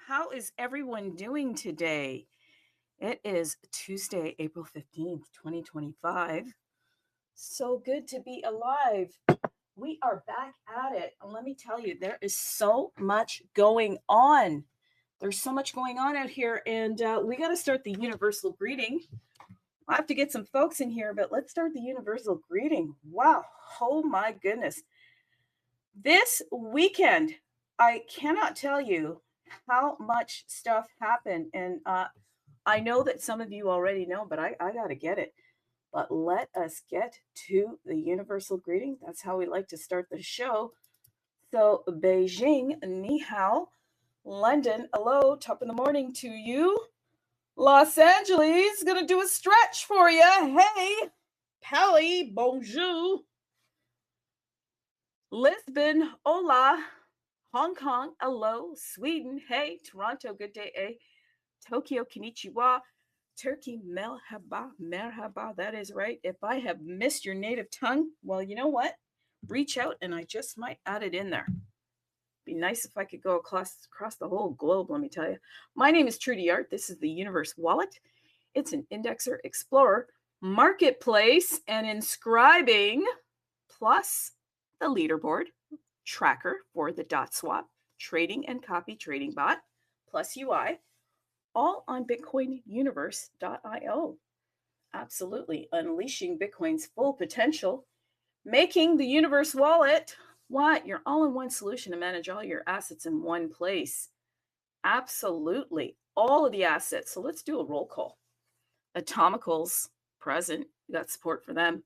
How is everyone doing today? It is Tuesday, April 15th, 2025. So good to be alive. We are back at it. And let me tell you, there is so much going on. There's so much going on out here, and we got to start the universal greeting. I have to get some folks in here, but let's start the universal greeting. Wow. Oh my goodness. This weekend, I cannot tell you how much stuff happened. And I know that some of you already know, but I got to get it. But let us get to the universal greeting. That's how we like to start the show. So, Beijing, ni hao. London, hello, top of the morning to you. Los Angeles, gonna do a stretch for you. Hey, Pally, bonjour. Lisbon, hola. Hong Kong, hello. Sweden, hey. Toronto, good day, eh? Tokyo, konnichiwa. Turkey, merhaba, that is right. If I have missed your native tongue, well, you know what? Reach out and I just might add it in there. Be nice if I could go across the whole globe, let me tell you. My name is Trudeeart. This is the Universe Wallet. It's an indexer, explorer, marketplace, and inscribing, plus the leaderboard tracker for the dot swap, trading and copy trading bot, plus UI, all on bitcoinuniverse.io. Absolutely unleashing Bitcoin's full potential, making the Universe Wallet what? Your all-in-one solution to manage all your assets in one place. Absolutely. All of the assets. So let's do a roll call. Atomicals, present. We got support for them.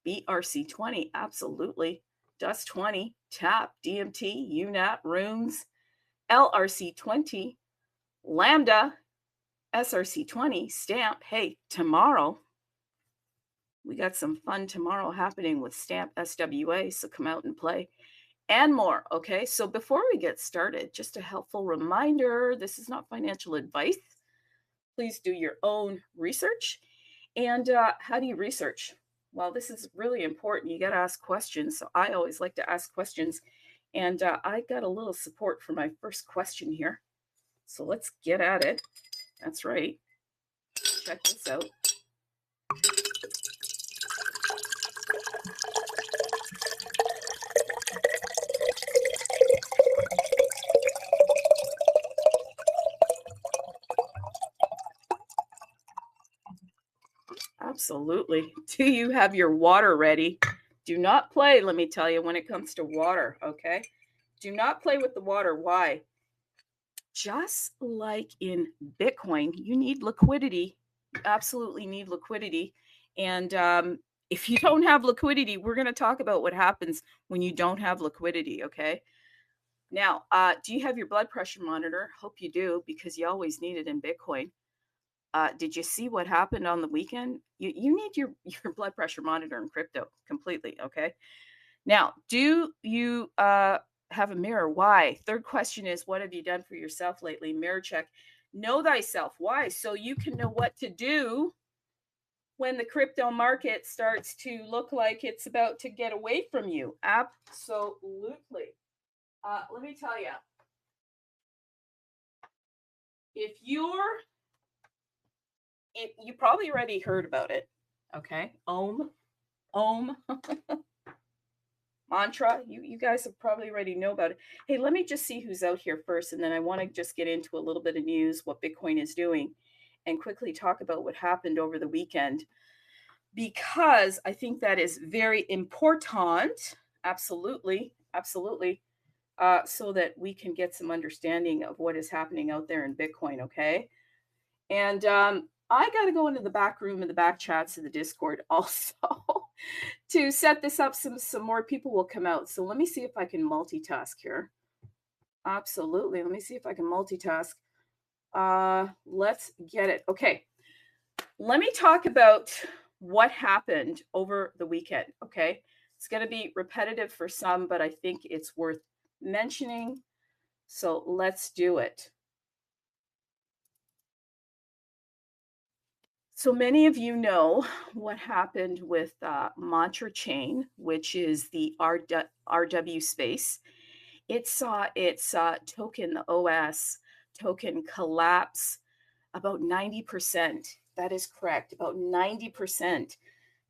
BRC20, absolutely. Dust20, TAP, DMT, UNAT, Runes, LRC20, Lambda, SRC20, Stamp. Hey, tomorrow, we got some fun tomorrow happening with Stamp SWA, so come out and play. And more, okay? So before we get started, just a helpful reminder, this is not financial advice. Please do your own research. And how do you research? Well, this is really important. You got to ask questions. So I always like to ask questions. And I got a little support for my first question here. So let's get at it. That's right. Check this out. Absolutely. Do you have your water ready? Do not play, let me tell you, when it comes to water, okay? Do not play with the water. Why? Just like in Bitcoin, you need liquidity. You absolutely need liquidity. And if you don't have liquidity, we're going to talk about what happens when you don't have liquidity, okay? Now, do you have your blood pressure monitor? Hope you do, because you always need it in Bitcoin. Did you see what happened on the weekend? You need your blood pressure monitor in crypto completely, okay? Now, do you have a mirror? Why? Third question is, what have you done for yourself lately? Mirror check. Know thyself. Why? So you can know what to do when the crypto market starts to look like it's about to get away from you. Absolutely. Let me tell you, if you probably already heard about it, okay? Om. Mantra, you guys have probably already know about it. Hey, let me just see who's out here first, and then I want to just get into a little bit of news, what Bitcoin is doing, and quickly talk about what happened over the weekend, because I think that is very important. Absolutely, so that we can get some understanding of what is happening out there in Bitcoin, okay? And I got to go into the back room and the back chats of the Discord also to set this up. Some more people will come out. So let me see if I can multitask here. Absolutely. Let me see if I can multitask. Let's get it. Okay. Let me talk about what happened over the weekend. Okay. It's going to be repetitive for some, but I think it's worth mentioning. So let's do it. So many of you know what happened with Mantra Chain, which is the RW space. It saw its token, the OS, token collapse about 90%. That is correct, about 90%.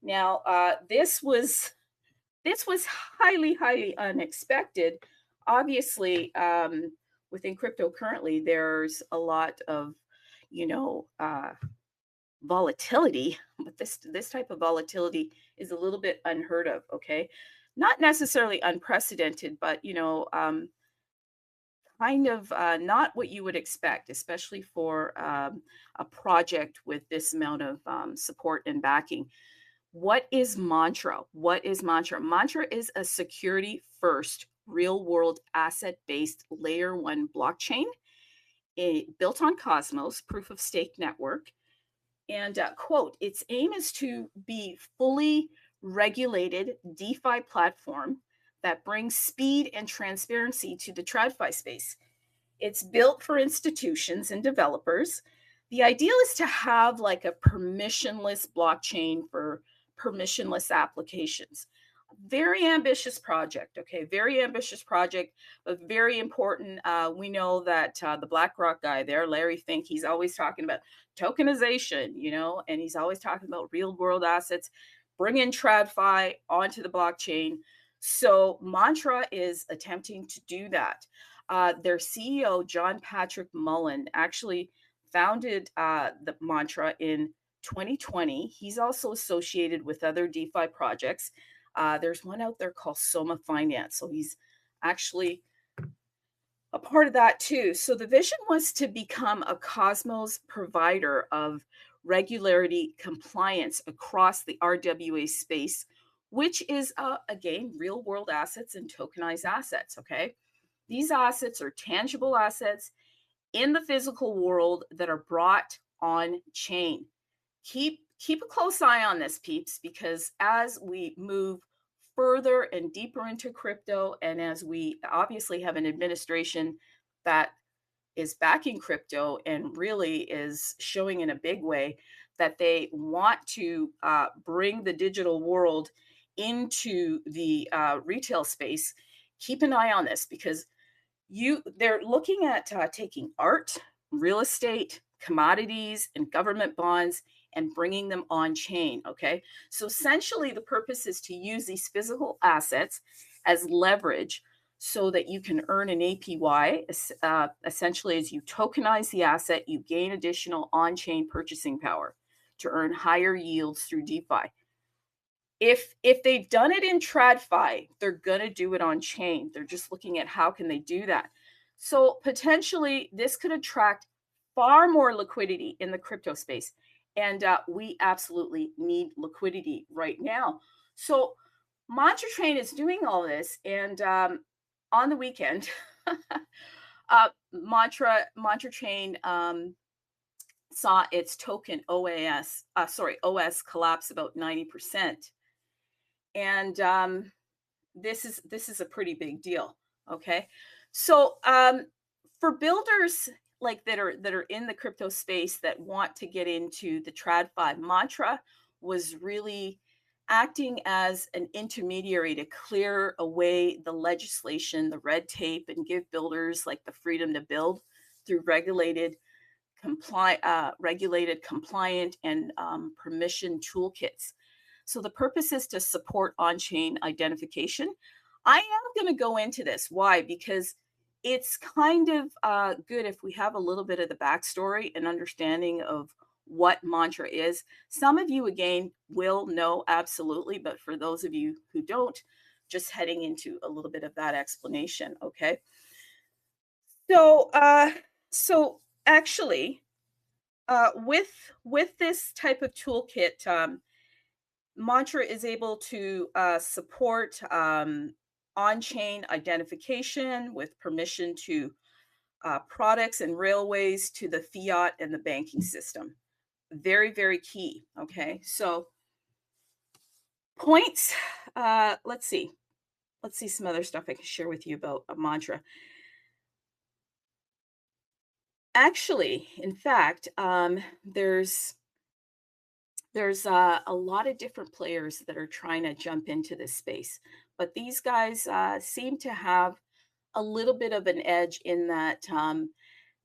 Now, this was highly, highly unexpected. Obviously, within crypto currently, there's a lot of, you know, volatility, but this type of volatility is a little bit unheard of. Okay, not necessarily unprecedented, but kind of not what you would expect, especially for a project with this amount of support and backing. What is Mantra? What is Mantra? Mantra is a security first, real world asset based layer one blockchain built on Cosmos, proof of stake network. And quote, its aim is to be fully regulated DeFi platform that brings speed and transparency to the TradFi space. It's built for institutions and developers. The ideal is to have like a permissionless blockchain for permissionless applications. Very ambitious project, okay? Very ambitious project, but very important. We know that the BlackRock guy there, Larry Fink, he's always talking about tokenization, and he's always talking about real world assets, bringing TradFi onto the blockchain. So Mantra is attempting to do that. Their CEO, John Patrick Mullen, actually founded the Mantra in 2020. He's also associated with other DeFi projects. There's one out there called Soma Finance. So he's actually a part of that too. So the vision was to become a Cosmos provider of regularity compliance across the RWA space, which is, again, real world assets and tokenized assets. Okay. These assets are tangible assets in the physical world that are brought on chain. Keep a close eye on this, peeps, because as we move further and deeper into crypto, and as we obviously have an administration that is backing crypto and really is showing in a big way that they want to bring the digital world into the retail space, keep an eye on this, because they're looking at taking art, real estate, commodities, and government bonds and bringing them on chain. Okay. So essentially, the purpose is to use these physical assets as leverage so that you can earn an APY. Essentially, as you tokenize the asset, you gain additional on chain purchasing power to earn higher yields through DeFi. If they've done it in TradFi, they're going to do it on chain. They're just looking at how can they do that. So potentially, this could attract far more liquidity in the crypto space. And we absolutely need liquidity right now. So Mantra Train is doing all this. And on the weekend, Mantra Chain saw its token OS collapse about 90%. And this is a pretty big deal. Okay. So for builders like that are in the crypto space that want to get into the TradFi, Mantra was really acting as an intermediary to clear away the legislation, the red tape, and give builders like the freedom to build through regulated, compliant, and permission toolkits. So the purpose is to support on-chain identification. I am going to go into this. Why? Because it's kind of good if we have a little bit of the backstory and understanding of what Mantra is. Some of you, again, will know absolutely, but for those of you who don't, just heading into a little bit of that explanation, okay? So, actually, with this type of toolkit, Mantra is able to support on-chain identification with permission to products and railways to the fiat and the banking system. Very, very key. Okay, so points. Let's see some other stuff I can share with you about a Mantra. Actually, in fact, there's a lot of different players that are trying to jump into this space, but these guys seem to have a little bit of an edge in that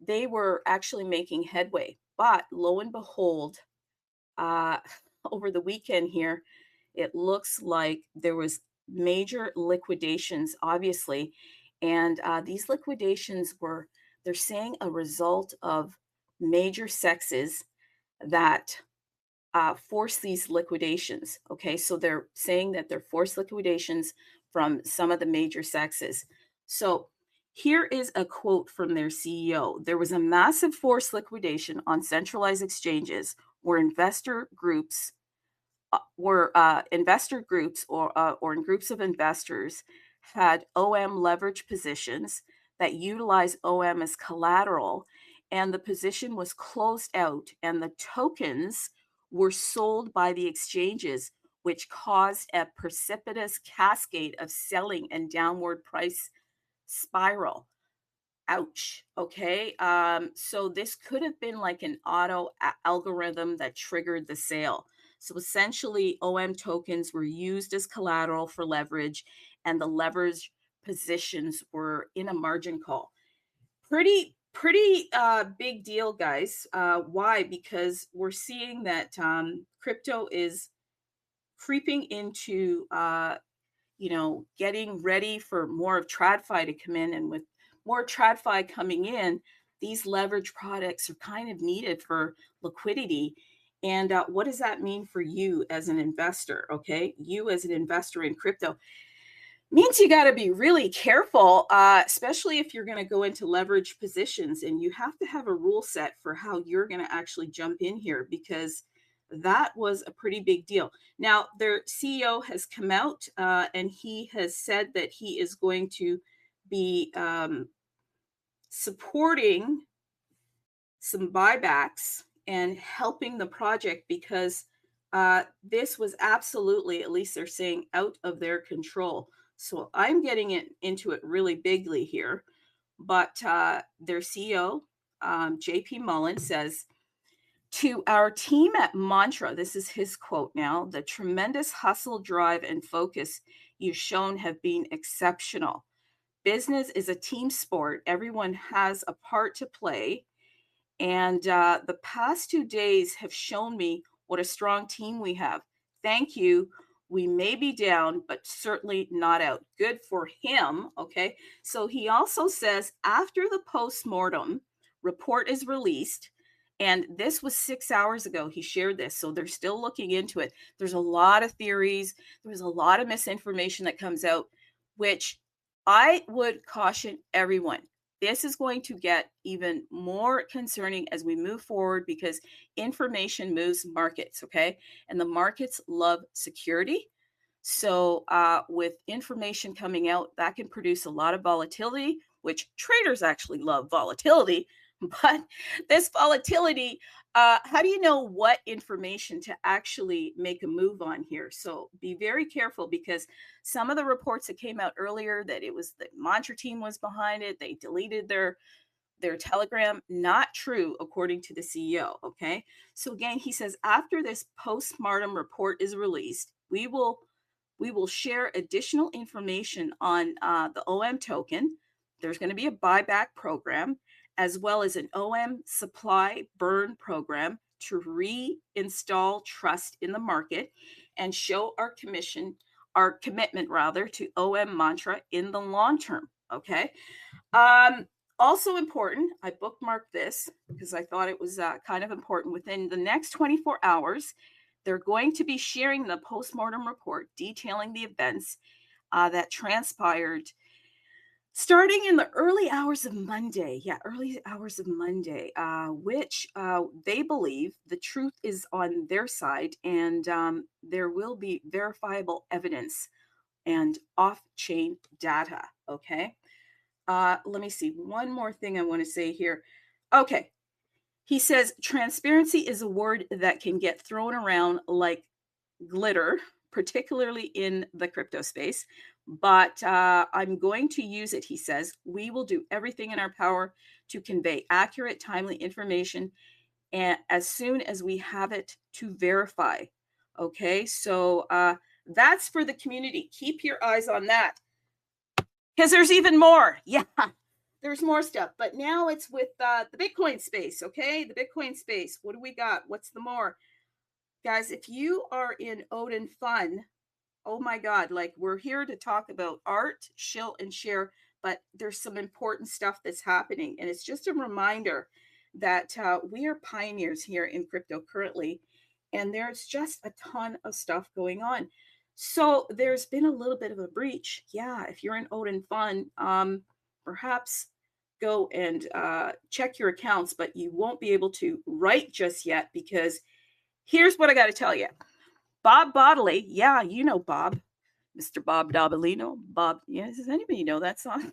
they were actually making headway. But lo and behold, uh, over the weekend here, it looks like there was major liquidations, obviously, and these liquidations were, they're saying, a result of major sexes that force these liquidations. Okay, so they're saying that they're forced liquidations from some of the major sexes. So here is a quote from their CEO. There was a massive forced liquidation on centralized exchanges where investor groups or in groups of investors had OM leverage positions that utilize OM as collateral, and the position was closed out, and the tokens were sold by the exchanges, which caused a precipitous cascade of selling and downward price spiral. Ouch. Okay. So this could have been like an algorithm that triggered the sale. So essentially, OM tokens were used as collateral for leverage, and the leverage positions were in a margin call. Pretty big deal, guys. Why? Because we're seeing that crypto is creeping into getting ready for more of TradFi to come in. And with more TradFi coming in, these leverage products are kind of needed for liquidity. And what does that mean for you as an investor? Okay, you as an investor in crypto means you got to be really careful, especially if you're going to go into leverage positions, and you have to have a rule set for how you're going to actually jump in here, because that was a pretty big deal. Now, their CEO has come out and he has said that he is going to be supporting some buybacks and helping the project, because this was absolutely, at least they're saying, out of their control. So I'm getting into it really bigly here. But their CEO, JP Mullen, says, to our team at Mantra, this is his quote now, the tremendous hustle, drive, and focus you've shown have been exceptional. Business is a team sport. Everyone has a part to play. And the past 2 days have shown me what a strong team we have. Thank you. We may be down, but certainly not out. Good for him. Okay. So he also says after the post-mortem report is released, and this was 6 hours ago, he shared this. So they're still looking into it. There's a lot of theories. There's a lot of misinformation that comes out, which I would caution everyone. This is going to get even more concerning as we move forward, because information moves markets, okay? And the markets love security. So with information coming out, that can produce a lot of volatility, which traders actually love volatility. But this volatility, how do you know what information to actually make a move on here? So be very careful, because some of the reports that came out earlier that it was the Mantra team was behind it, they deleted their Telegram. Not true, according to the CEO. Okay. So again, he says after this postmortem report is released, we will share additional information on the OM token. There's going to be a buyback program, as well as an OM supply burn program to reinstall trust in the market and show our commitment rather to OM Mantra in the long term. Okay. Also important, I bookmarked this because I thought it was kind of important. Within the next 24 hours, they're going to be sharing the postmortem report detailing the events that transpired starting in the early hours of Monday. Yeah, early hours of Monday, which they believe the truth is on their side, and there will be verifiable evidence and off-chain data. Okay. Let me see. One more thing I want to say here. Okay. He says transparency is a word that can get thrown around like glitter, particularly in the crypto space, but I'm going to use it. He says, we will do everything in our power to convey accurate, timely information, and as soon as we have it to verify. Okay. So that's for the community. Keep your eyes on that, because there's even more. Yeah. there's more stuff, but now it's with the Bitcoin space. Okay, the Bitcoin space. What do we got? What's the more? Guys, if you are in Odin Fun, oh my God, like we're here to talk about art, shill, and share, but there's some important stuff that's happening. And it's just a reminder that we are pioneers here in crypto currently, and there's just a ton of stuff going on. So there's been a little bit of a breach. Yeah, if you're in Odin Fun, perhaps go and check your accounts, but you won't be able to write just yet because here's what I got to tell you. Bob Bodily, yeah, you know Bob, Mr. Bob Dabalino. Bob, yeah, does anybody know that song?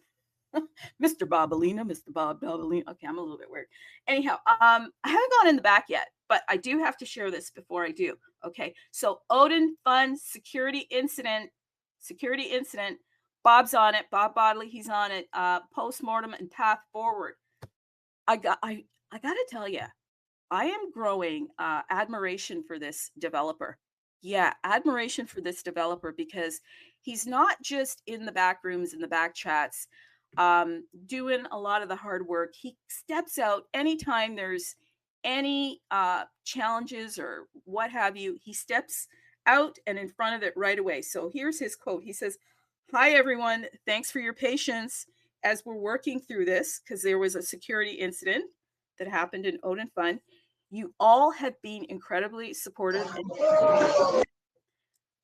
Mr. Bobalino, Mr. Bob Dabalino. Okay, I'm a little bit weird. Anyhow, I haven't gone in the back yet, but I do have to share this before I do. Okay, so Odin Fun security incident. Bob's on it. Bob Bodily, he's on it. Postmortem and path forward. I got to tell you, I am growing admiration for this developer. Yeah, admiration for this developer because he's not just in the back rooms, in the back chats, doing a lot of the hard work. He steps out anytime there's any challenges or what have you. He steps out and in front of it right away. So here's his quote. He says, "Hi, everyone. Thanks for your patience as we're working through this because there was a security incident that happened in Odin Fun. You all have been incredibly supportive.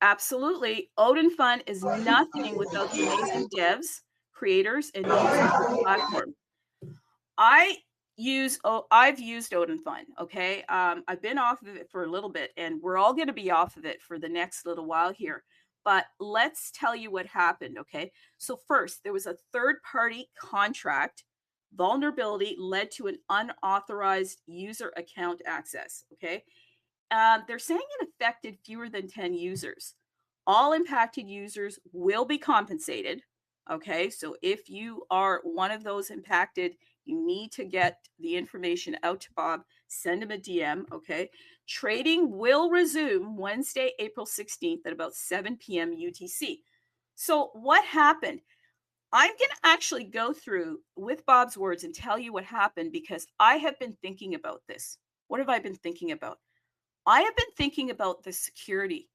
Absolutely. Odin Fun is nothing without the amazing devs, creators, and users of the platform. I've used Odin Fun. Okay. I've been off of it for a little bit and we're all going to be off of it for the next little while here. But let's tell you what happened. Okay. So first, there was a third-party contract vulnerability led to an unauthorized user account access. Okay. They're saying it affected fewer than 10 users. All impacted users will be compensated. Okay. So if you are one of those impacted, you need to get the information out to Bob, send him a DM. Okay. Trading will resume Wednesday, April 16th at about 7 p.m. UTC. So what happened? I'm going to actually go through with Bob's words and tell you what happened because I have been thinking about this. What have I been thinking about? I have been thinking about the security.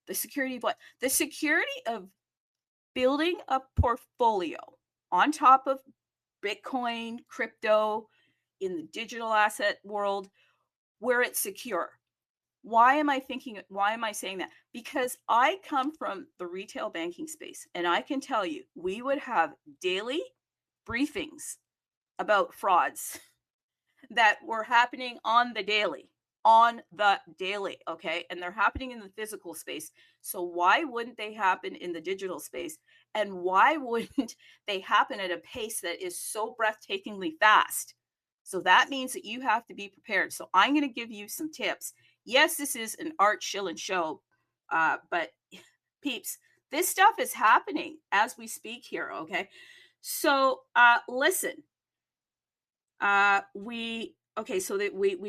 The security of what? The security of building a portfolio on top of Bitcoin, crypto, in the digital asset world where it's secure. Why am I saying that? Because I come from the retail banking space and I can tell you, we would have daily briefings about frauds that were happening on the daily. Okay? And they're happening in the physical space. So why wouldn't they happen in the digital space? And why wouldn't they happen at a pace that is so breathtakingly fast? So that means that you have to be prepared. So I'm going to give you some tips. Yes, this is an art, shill, and show, but peeps, this stuff is happening as we speak here, okay? So listen, we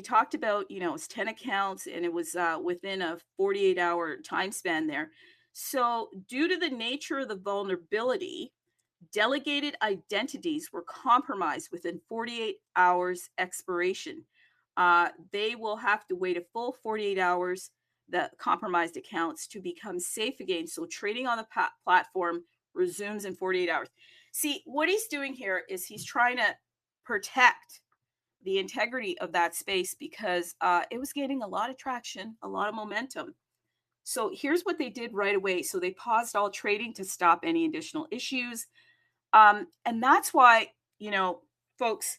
talked about, it's 10 accounts and it was within a 48-hour time span there. So due to the nature of the vulnerability, delegated identities were compromised within 48 hours expiration. They will have to wait a full 48 hours, the compromised accounts, to become safe again. So trading on the platform resumes in 48 hours. See, what he's doing here is he's trying to protect the integrity of that space because it was getting a lot of traction, a lot of momentum. So here's what they did right away. So they paused all trading to stop any additional issues. And that's why, folks,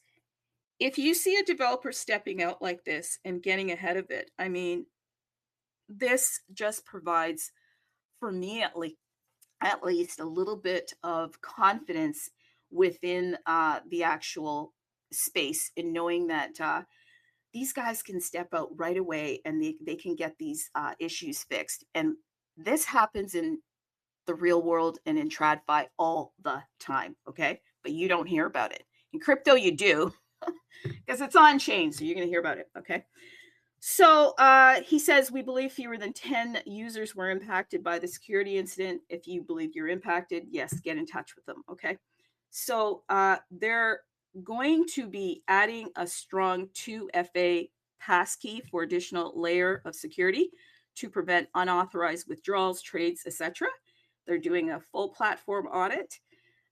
if you see a developer stepping out like this and getting ahead of it, I mean, this just provides, for me at least, a little bit of confidence within the actual space in knowing that these guys can step out right away and they can get these issues fixed. And this happens in the real world and in TradFi all the time, okay? But you don't hear about it. In crypto, you do because it's on chain, so you're going to hear about it, okay? So he says, we believe fewer than 10 users were impacted by the security incident. If you believe you're impacted, yes, get in touch with them, okay? So they're going to be adding a strong 2FA passkey for additional layer of security to prevent unauthorized withdrawals, trades, etc. They're doing a full platform audit.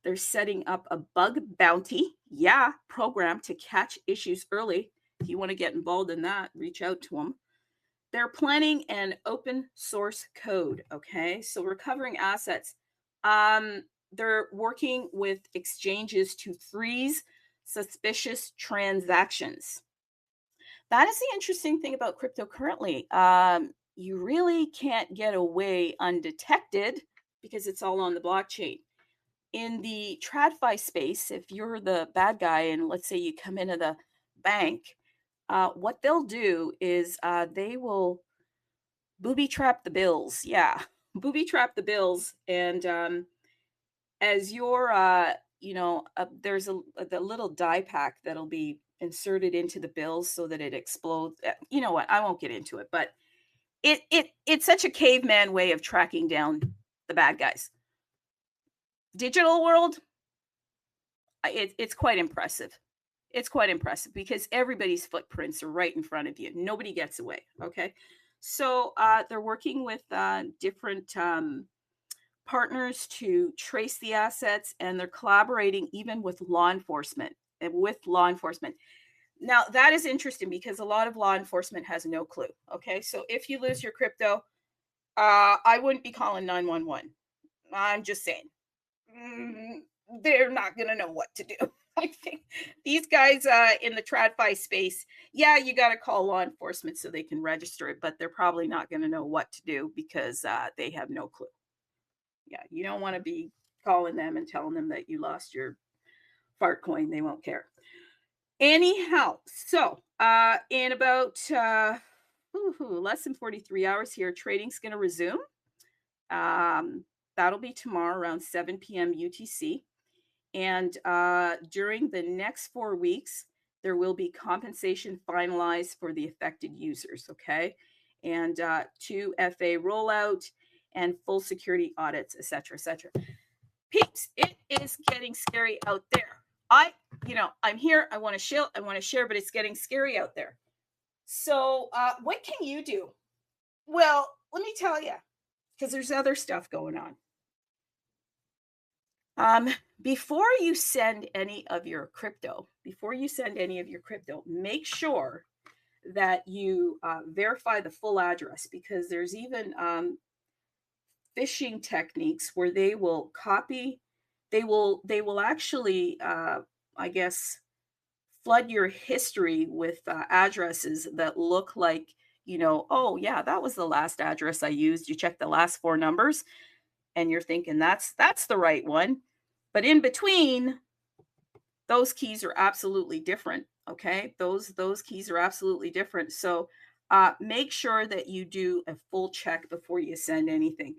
They're setting up a bug bounty, program to catch issues early. If you want to get involved in that, reach out to them. They're planning an open source code, okay? So recovering assets. They're working with exchanges to freeze suspicious transactions. That is the interesting thing about crypto currently. You really can't get away undetected because it's all on the blockchain. In the TradFi space, if you're the bad guy and let's say you come into the bank, what they'll do is they will booby trap the bills. Yeah, booby trap the bills. And as you're, there's the little die pack that'll be inserted into the bills so that it explodes. You know what? I won't get into it, but it's such a caveman way of tracking down the bad guys. Digital world, it's quite impressive. It's quite impressive because everybody's footprints are right in front of you. Nobody gets away. Okay. So they're working with different partners to trace the assets, and they're collaborating even with law enforcement. Now, that is interesting because a lot of law enforcement has no clue. Okay. So if you lose your crypto, I wouldn't be calling 911. I'm just saying. They're not going to know what to do. I think these guys in the TradFi space, you got to call law enforcement so they can register it, but they're probably not going to know what to do because they have no clue. Yeah, you don't want to be calling them and telling them that you lost your fart coin. They won't care. Anyhow, so in about less than 43 hours here, trading's going to resume. That'll be tomorrow around 7 p.m. UTC. And during the next 4 weeks, there will be compensation finalized for the affected users, okay? And 2FA rollout and full security audits, etc., etc. Peeps, it is getting scary out there. I'm here. I want to share, but it's getting scary out there. So what can you do? Well, let me tell you, because there's other stuff going on. Before you send any of your crypto, make sure that you verify the full address, because there's even phishing techniques where they will actually, I guess, flood your history with addresses that look like, oh yeah, that was the last address I used. You check the last 4 numbers and you're thinking that's the right one. But in between, those keys are absolutely different. Okay, those keys are absolutely different. So make sure that you do a full check before you send anything.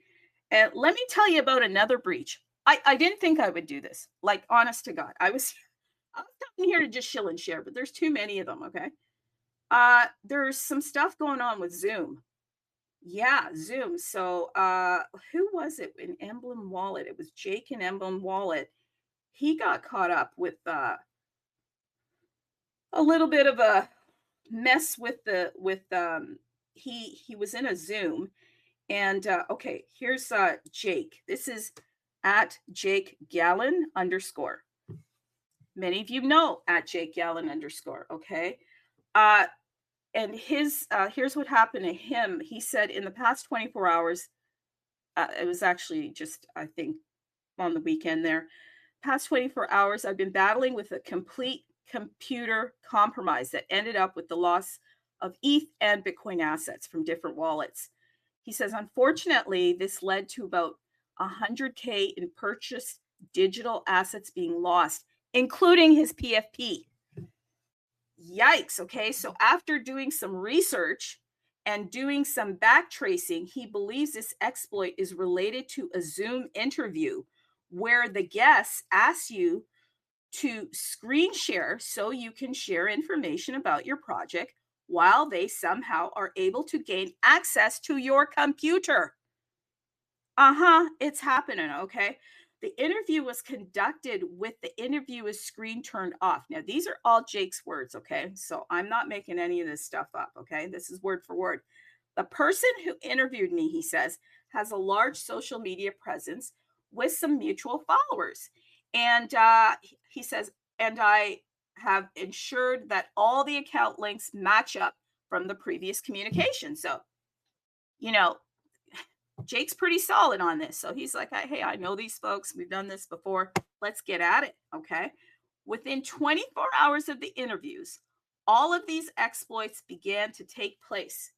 And let me tell you about another breach. I didn't think I would do this. Like, honest to God, I was coming here to just shill and share, but there's too many of them. Okay, there's some stuff going on with Zoom. Yeah, Zoom. So who was it in Emblem Wallet? It was Jake in Emblem Wallet. He got caught up with a little bit of a mess with he was in a Zoom, and okay, here's Jake. This is at Jake Gallon _ Many of you know at Jake Gallon _ okay. And his here's what happened to him. He said in the past 24 hours, it was actually just, I think, on the weekend there, past 24 hours, I've been battling with a complete computer compromise that ended up with the loss of ETH and Bitcoin assets from different wallets. He says, unfortunately, this led to about 100K in purchased digital assets being lost, including his PFP. Yikes. Okay. So after doing some research and doing some back tracing, he believes this exploit is related to a Zoom interview where the guests ask you to screen share so you can share information about your project while they somehow are able to gain access to your computer. It's happening. Okay. The interview was conducted with the interviewer's screen turned off. Now, these are all Jake's words, okay? So I'm not making any of this stuff up, okay? This is word for word. The person who interviewed me, he says, has a large social media presence with some mutual followers. And he says, and I have ensured that all the account links match up from the previous communication. So, you know, Jake's pretty solid on this. So he's like, hey, I know these folks. We've done this before. Let's get at it. Okay. Within 24 hours of the interviews, all of these exploits began to take place.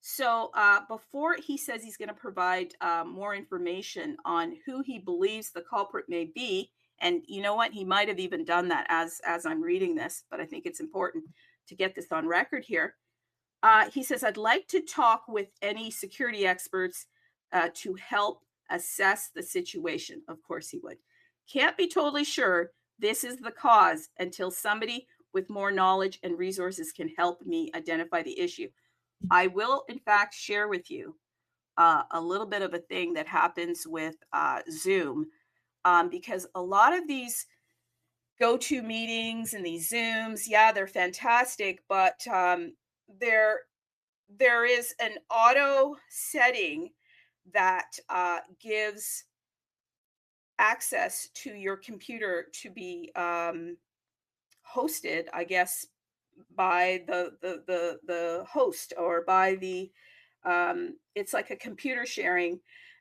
So before he says he's going to provide more information on who he believes the culprit may be, and you know what, he might have even done that as I'm reading this, but I think it's important to get this on record here. He says, I'd like to talk with any security experts to help assess the situation. Of course he would. Can't be totally sure this is the cause until somebody with more knowledge and resources can help me identify the issue. I will, in fact, share with you a little bit of a thing that happens with Zoom, because a lot of these go-to meetings and these Zooms, yeah, they're fantastic, but there is an auto setting that gives access to your computer to be hosted, I guess, by the host, or by the it's like a computer sharing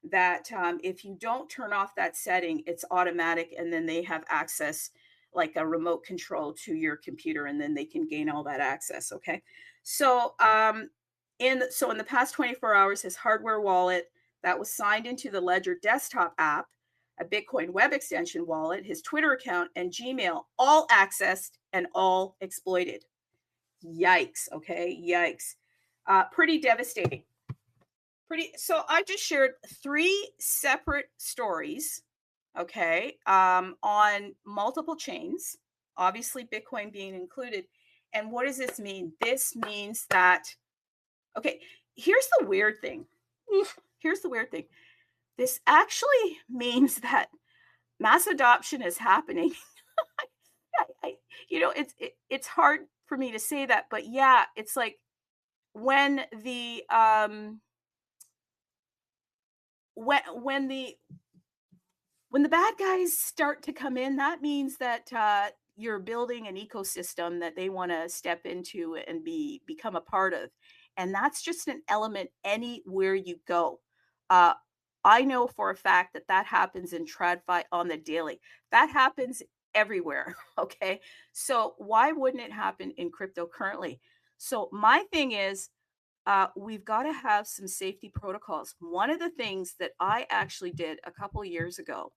that if you don't turn off that setting, it's automatic, and then they have access like a remote control to your computer, and then they can gain all that access. Okay. So in the past 24 hours, his hardware wallet that was signed into the Ledger desktop app, a Bitcoin web extension wallet, his Twitter account, and Gmail, all accessed and all exploited. Yikes. Okay. Yikes. Pretty devastating. So I just shared 3 separate stories, okay, on multiple chains, obviously Bitcoin being included. And what does this mean? This means that, okay, here's the weird thing. Here's the weird thing. This actually means that mass adoption is happening. It's hard for me to say that, but yeah, it's like when the when the bad guys start to come in, that means that you're building an ecosystem that they want to step into and become a part of, and that's just an element anywhere you go. Uh, I know for a fact that happens in TradFi on the daily. That happens everywhere. Okay, so why wouldn't it happen in crypto currently? So my thing is, we've got to have some safety protocols. One of the things that I actually did a couple of years ago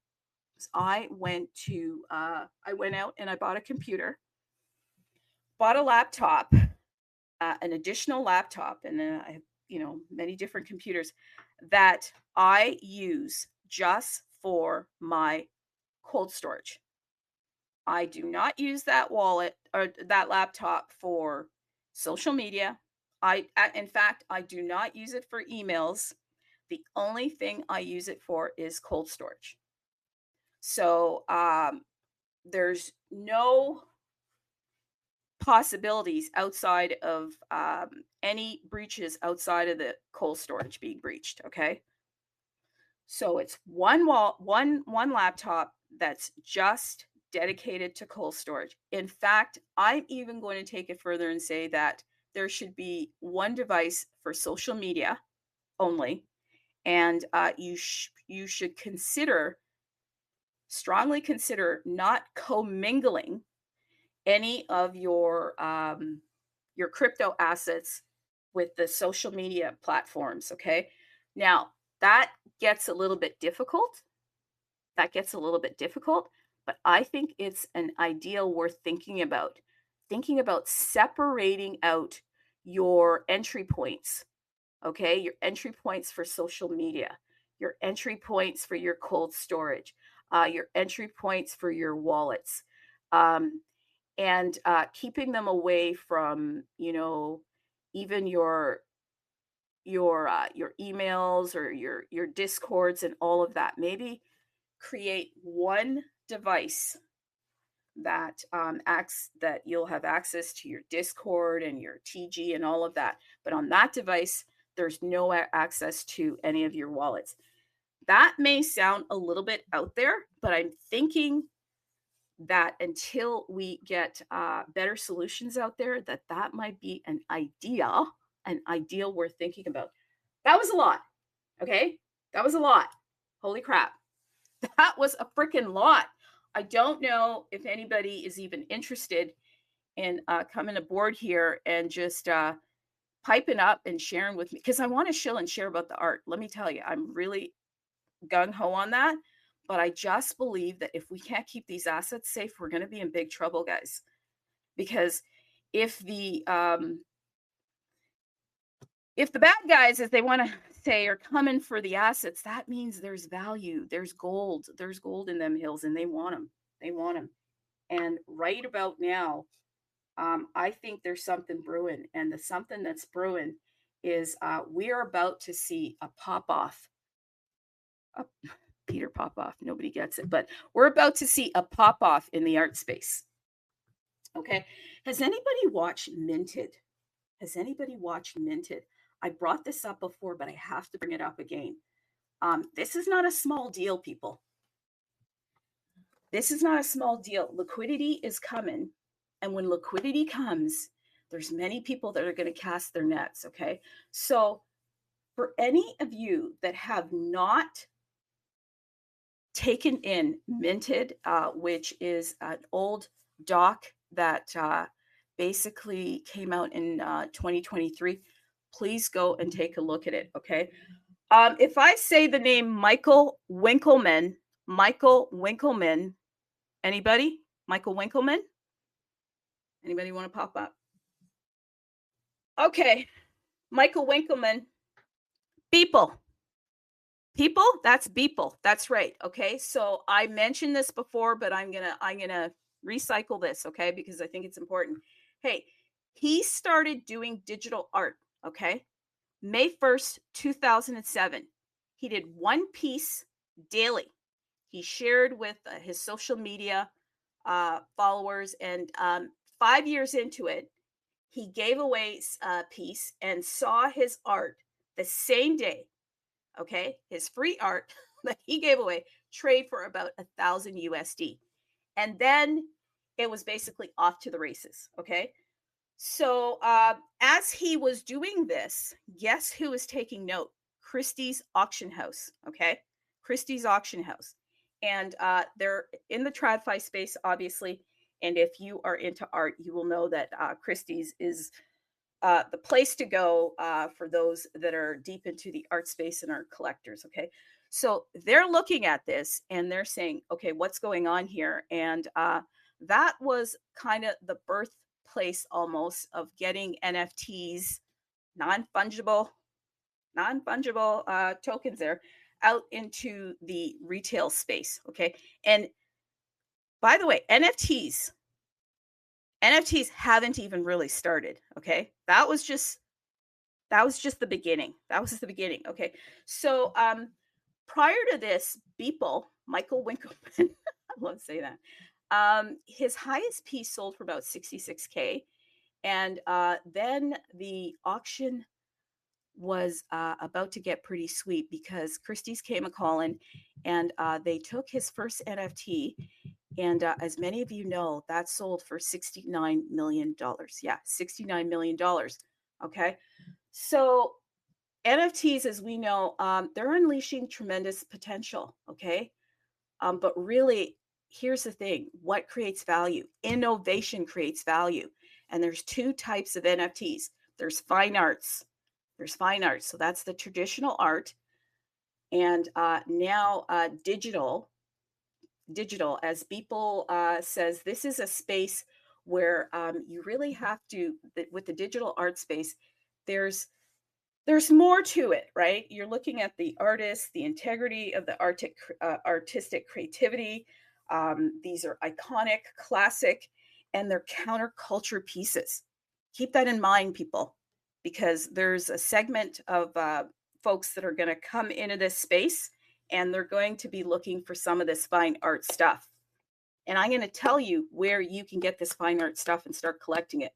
was I went out and I bought a computer, bought a laptop, an additional laptop, and then I have, many different computers that I use just for my cold storage. I do not use that wallet or that laptop for social media. In fact, I do not use it for emails. The only thing I use it for is cold storage. So there's no possibilities outside of any breaches outside of the cold storage being breached. Okay. So it's one laptop that's just dedicated to cold storage. In fact, I'm even going to take it further and say that there should be one device for social media only, and you should strongly consider not commingling any of your crypto assets with the social media platforms. Okay, now that gets a little bit difficult. But I think it's an ideal worth thinking about. Thinking about separating out your entry points, okay? Your entry points for social media, your entry points for your cold storage, your entry points for your wallets, and keeping them away from, even your emails or your discords and all of that. Maybe create one device that that you'll have access to your Discord and your TG and all of that. But on that device, there's no access to any of your wallets. That may sound a little bit out there, but I'm thinking that until we get better solutions out there, that might be an ideal worth thinking about. That was a lot. Okay. That was a lot. Holy crap. That was a freaking lot. I don't know if anybody is even interested in coming aboard here and just piping up and sharing with me, because I want to shill and share about the art. Let me tell you, I'm really gung-ho on that. But I just believe that if we can't keep these assets safe, we're going to be in big trouble, guys. Because if the bad guys, as they want to say, are coming for the assets, that means there's value, there's gold in them hills, and they want them. And right about now, I think there's something brewing, and the something that's brewing is we are about to see a pop-off. Peter Popoff, nobody gets it, but we're about to see a pop-off in the art space. Okay. Has anybody watched Minted? I brought this up before, but I have to bring it up again. This is not a small deal, people. This is not a small deal. Liquidity is coming. And when liquidity comes, there's many people that are going to cast their nets. Okay. So for any of you that have not taken in Minted, which is an old doc that basically came out in 2023, please go and take a look at it. Okay. If I say the name Michael Winkelmann, anybody? Michael Winkelmann? Anybody want to pop up? Okay. Michael Winkelmann. People, that's Beeple. That's right. Okay. So I mentioned this before, but I'm gonna recycle this, okay, because I think it's important. Hey, he started doing digital art, okay, May 1st, 2007. He did one piece daily. He shared with his social media followers, and 5 years into it, he gave away a piece and saw his art the same day. Okay, his free art that he gave away trade for about 1,000 USD. And then it was basically off to the races. Okay. So as he was doing this, guess who was taking note? Christie's Auction House. Okay. Christie's Auction House. And they're in the TradFi space, obviously. And if you are into art, you will know that Christie's is the place to go for those that are deep into the art space and are collectors. Okay. So they're looking at this and they're saying, okay, what's going on here? And that was kind of the birthplace almost of getting NFTs, non-fungible tokens there out into the retail space. Okay. And by the way, NFTs haven't even really started. Okay. That was just the beginning. Okay. So prior to this, Michael Winkelmann, I love to say that. His highest piece sold for about 66K. And then the auction was about to get pretty sweet because Christie's came a calling and they took his first NFT. And as many of you know, that sold for $69 million. Yeah, $69 million. Okay. So NFTs, as we know, they're unleashing tremendous potential. Okay. But really, here's the thing. What creates value? Innovation creates value. And there's two types of NFTs. There's fine arts. So that's the traditional art. And now digital, as people says, this is a space where you really have to, with the digital art space, there's more to it, right? You're looking at the artist, the integrity of the artistic creativity. These are iconic, classic, and they're counterculture pieces. Keep that in mind, people, because there's a segment of folks that are going to come into this space and they're going to be looking for some of this fine art stuff. And I'm going to tell you where you can get this fine art stuff and start collecting it,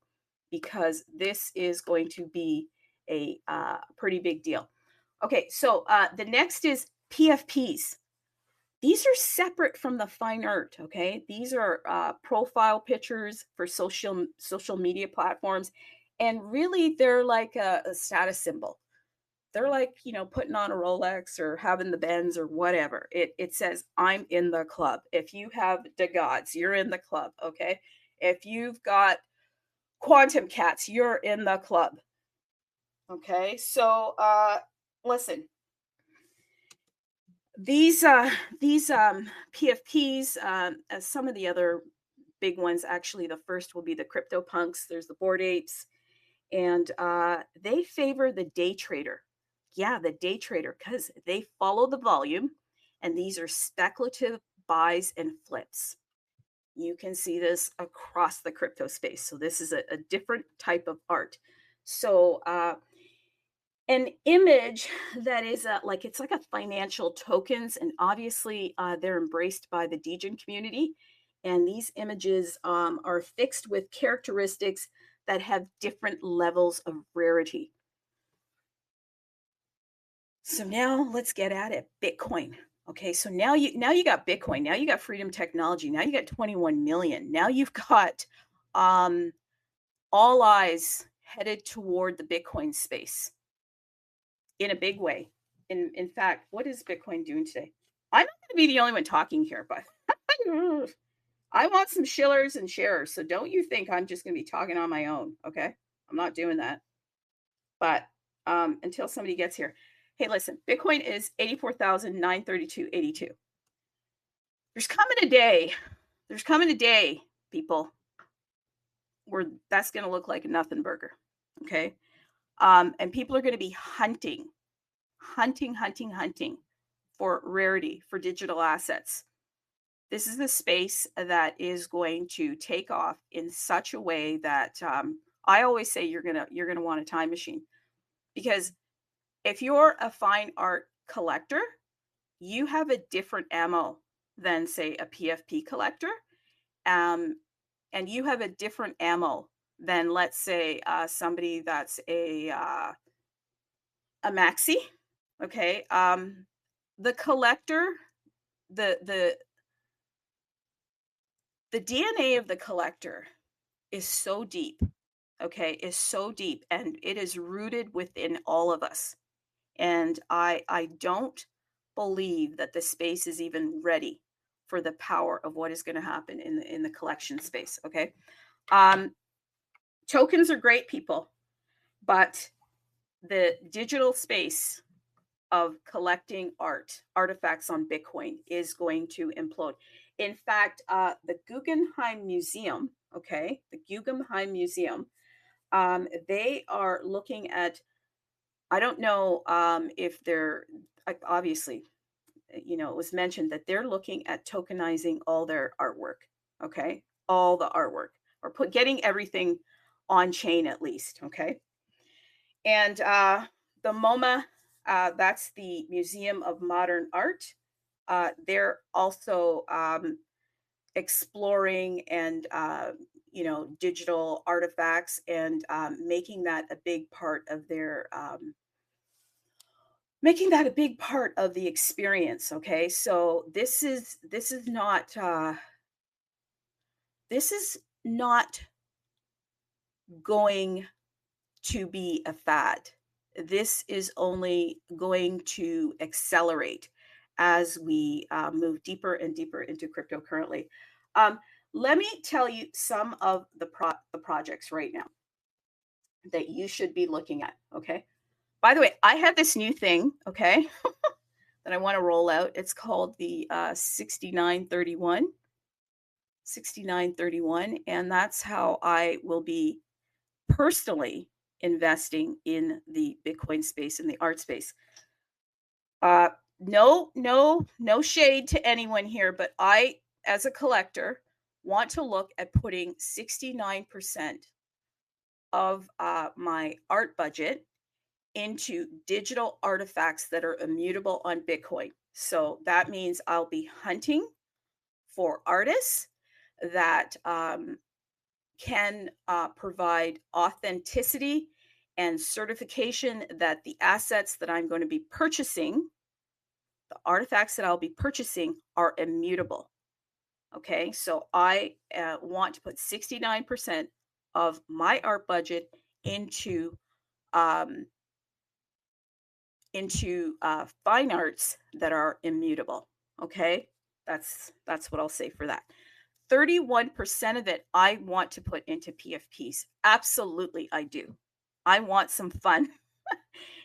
because this is going to be a pretty big deal. Okay, so the next is PFPs. These are separate from the fine art, okay? These are profile pictures for social media platforms, and really they're like a status symbol. They're like, putting on a Rolex or having the Benz or whatever. It says, I'm in the club. If you have the gods, you're in the club, okay? If you've got quantum cats, you're in the club. Okay, so listen, these PFPs, as some of the other big ones, actually, the first will be the crypto punks. There's the Bored Apes, and they favor the day trader. Yeah, the day trader, because they follow the volume, and these are speculative buys and flips. You can see this across the crypto space. So this is a different type of art. So an image that is it's like a financial tokens, and obviously they're embraced by the degen community, and these images are fixed with characteristics that have different levels of rarity. So now let's get at it. Bitcoin. Okay, so now you got Bitcoin, now you got freedom technology, now you got 21 million, now you've got all eyes headed toward the Bitcoin space in a big way. In fact, what is Bitcoin doing today? I'm not going to be the only one talking here, but I want some shillers and sharers. So don't you think I'm just going to be talking on my own, okay? I'm not doing that. But until somebody gets here. Hey, listen, Bitcoin is 84,932.82. There's coming a day, people, where that's going to look like a nothing burger, okay? And people are going to be hunting for rarity, for digital assets. This is the space that is going to take off in such a way that I always say you're gonna want a time machine, because if you're a fine art collector, you have a different ammo than, say, a PFP collector, and you have a different ammo than, let's say, somebody that's a maxi. Okay, the collector, the DNA of the collector is so deep, okay, is so deep, and it is rooted within all of us. And I don't believe that the space is even ready for the power of what is going to happen in the collection space. Okay, tokens are great, people, but the digital space of collecting artifacts on Bitcoin is going to implode. In fact, the Guggenheim Museum, okay, they are looking at, I don't know if they're, obviously, it was mentioned that they're looking at tokenizing all their artwork, okay, all the artwork, or getting everything on chain at least, okay. And the MoMA, that's the Museum of Modern Art. They're also exploring and digital artifacts, and making that a big part of their the experience. Okay, so this is not going to be a fad. This is only going to accelerate as we move deeper and deeper into crypto currently. Let me tell you some of the projects right now that you should be looking at, okay? By the way, I have this new thing, okay, that I want to roll out. It's called the 6931, and that's how I will be personally investing in the Bitcoin space, in the art space. No shade to anyone here, but I, as a collector, want to look at putting 69% of my art budget into digital artifacts that are immutable on Bitcoin. So that means I'll be hunting for artists that can provide authenticity and certification that the assets that I'm going to be purchasing, the artifacts that I'll be purchasing, are immutable. Okay, so I want to put 69% of my art budget into um, fine arts that are immutable. Okay, that's what I'll say for that. 31% of it I want to put into PFPs. Absolutely, I do. I want some fun.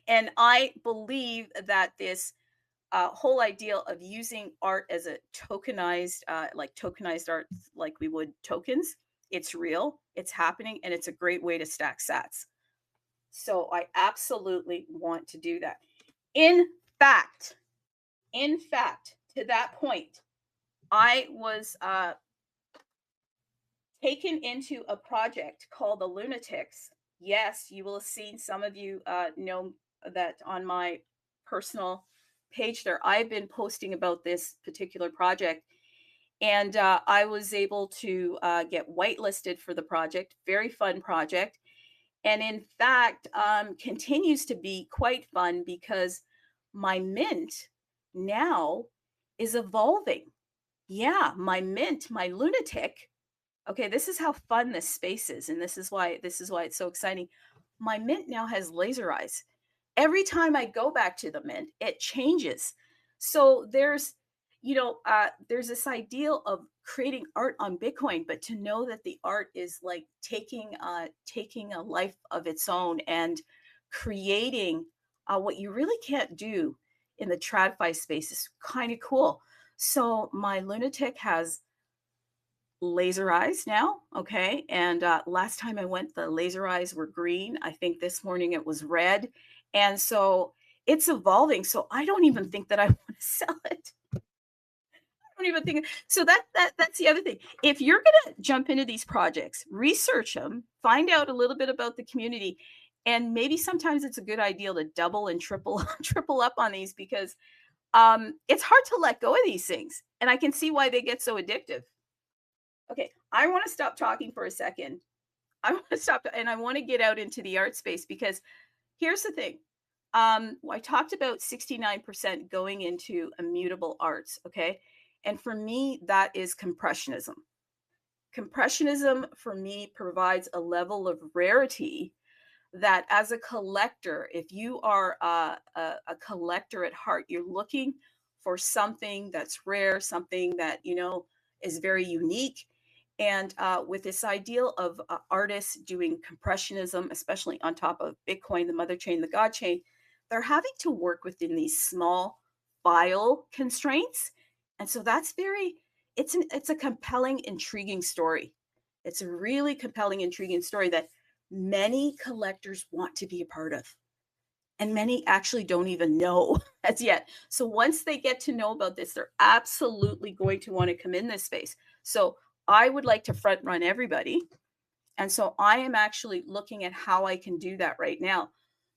And I believe that this whole idea of using art as a tokenized, like tokenized art, like we would tokens, it's real, it's happening, and it's a great way to stack sats. So I absolutely want to do that. In fact, to that point, I was taken into a project called the Lunatics. Yes, you will have seen, some of you know that on my personal page there. I've been posting about this particular project, and I was able to get whitelisted for the project. Very fun project. And in fact, continues to be quite fun because my mint now is evolving. Yeah, my mint, my lunatic. Okay, this is how fun this space is, and this is why it's so exciting. My mint now has laser eyes. Every time I go back to the mint, it changes. So there's this ideal of creating art on Bitcoin, but to know that the art is like taking a life of its own and creating what you really can't do in the TradFi space is kind of cool. So my lunatic has laser eyes now. Okay. And last time I went, the laser eyes were green. I think this morning it was red. And so it's evolving. So I don't even think that I want to sell it. I don't even think so. That's the other thing. If you're going to jump into these projects, research them, find out a little bit about the community, and maybe sometimes it's a good idea to double and triple up on these, because it's hard to let go of these things, and I can see why they get so addictive. Okay, I want to stop talking for a second. I want to stop, and I want to get out into the art space, because here's the thing. I talked about 69% going into immutable arts, okay? And for me, that is compressionism. Compressionism for me provides a level of rarity that, as a collector, if you are a collector at heart, you're looking for something that's rare, something that is very unique. And with this ideal of artists doing compressionism, especially on top of Bitcoin, the mother chain, the God chain, they're having to work within these small file constraints. And so it's a compelling, intriguing story. It's a really compelling, intriguing story that many collectors want to be a part of. And many actually don't even know as yet. So once they get to know about this, they're absolutely going to want to come in this space. So I would like to front run everybody. And so I am actually looking at how I can do that right now.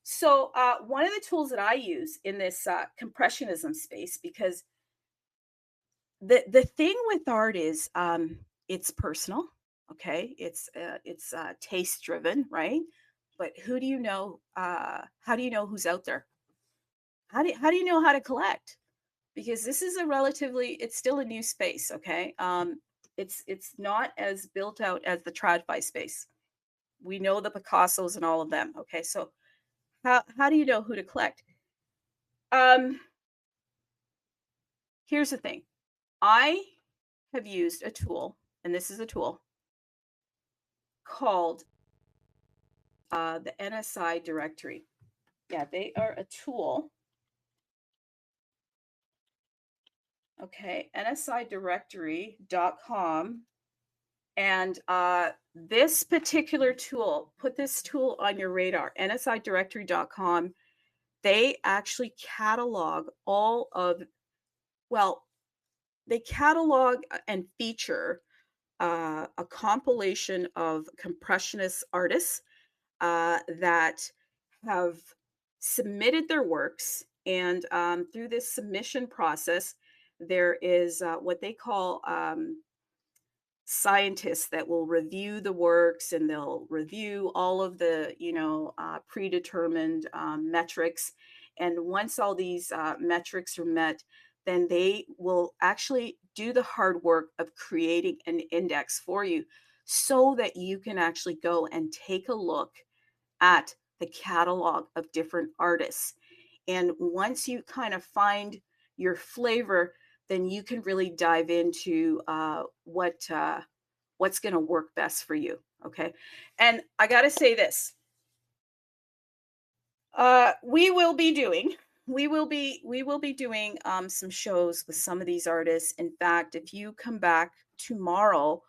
So one of the tools that I use in this compressionism space, because the thing with art is it's personal. Okay, it's taste driven, right? But who do you know? How do you know who's out there? How do you know how to collect? Because this is it's still a new space. Okay, it's not as built out as the TradFi space. We know the Picassos and all of them. Okay, so how do you know who to collect? Here's the thing. I have used a tool, and this is a tool called the NSI directory. Yeah, they are a tool. Okay, nsidirectory.com. And this particular tool, put this tool on your radar, nsidirectory.com. They actually catalog they catalog and feature a compilation of compressionist artists that have submitted their works And through this submission process, there is what they call scientists that will review the works, and they'll review all of the predetermined metrics. And once all these metrics are met, then they will actually do the hard work of creating an index for you so that you can actually go and take a look at the catalog of different artists. And once you kind of find your flavor, then you can really dive into what's going to work best for you. Okay. And I got to say this, we will be doing some shows with some of these artists. In fact, if you come back tomorrow,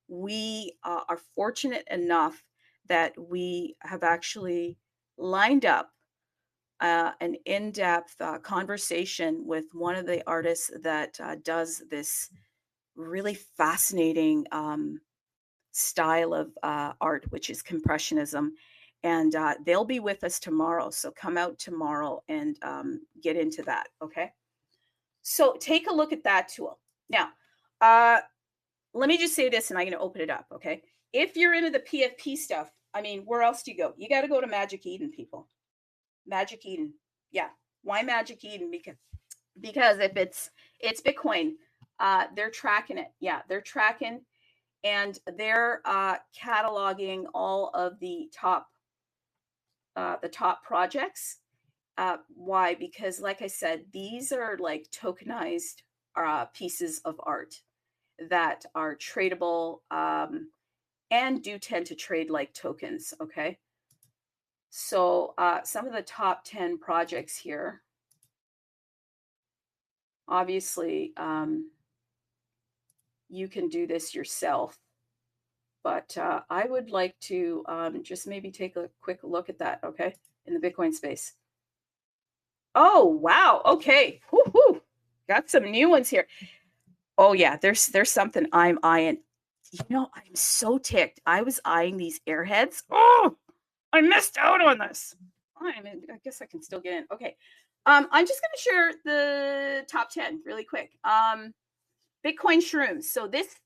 we are fortunate enough that we have actually lined up an in-depth conversation with one of the artists that does this really fascinating style of art, which is compressionism. And they'll be with us tomorrow. So come out tomorrow and get into that. Okay. So take a look at that tool. Now, let me just say this, and I'm going to open it up. Okay. If you're into the PFP stuff, I mean, where else do you go? You got to go to Magic Eden, people. Magic Eden. Yeah. Why Magic Eden? Because if it's Bitcoin, they're tracking it. Yeah, they're tracking, and they're cataloging all of the top projects. Why? Because like I said, these are like tokenized pieces of art that are tradable and do tend to trade like tokens. Okay. So some of the top 10 projects here, obviously, you can do this yourself, but I would like to just maybe take a quick look at that, okay, in the Bitcoin space. Oh, wow. Okay. Woo-hoo. Got some new ones here. Oh, yeah, there's something I'm eyeing. I'm so ticked. I was eyeing these airheads. Oh, I missed out on this. I guess I can still get in. Okay. I'm just going to share the top 10 really quick. Bitcoin shrooms. So this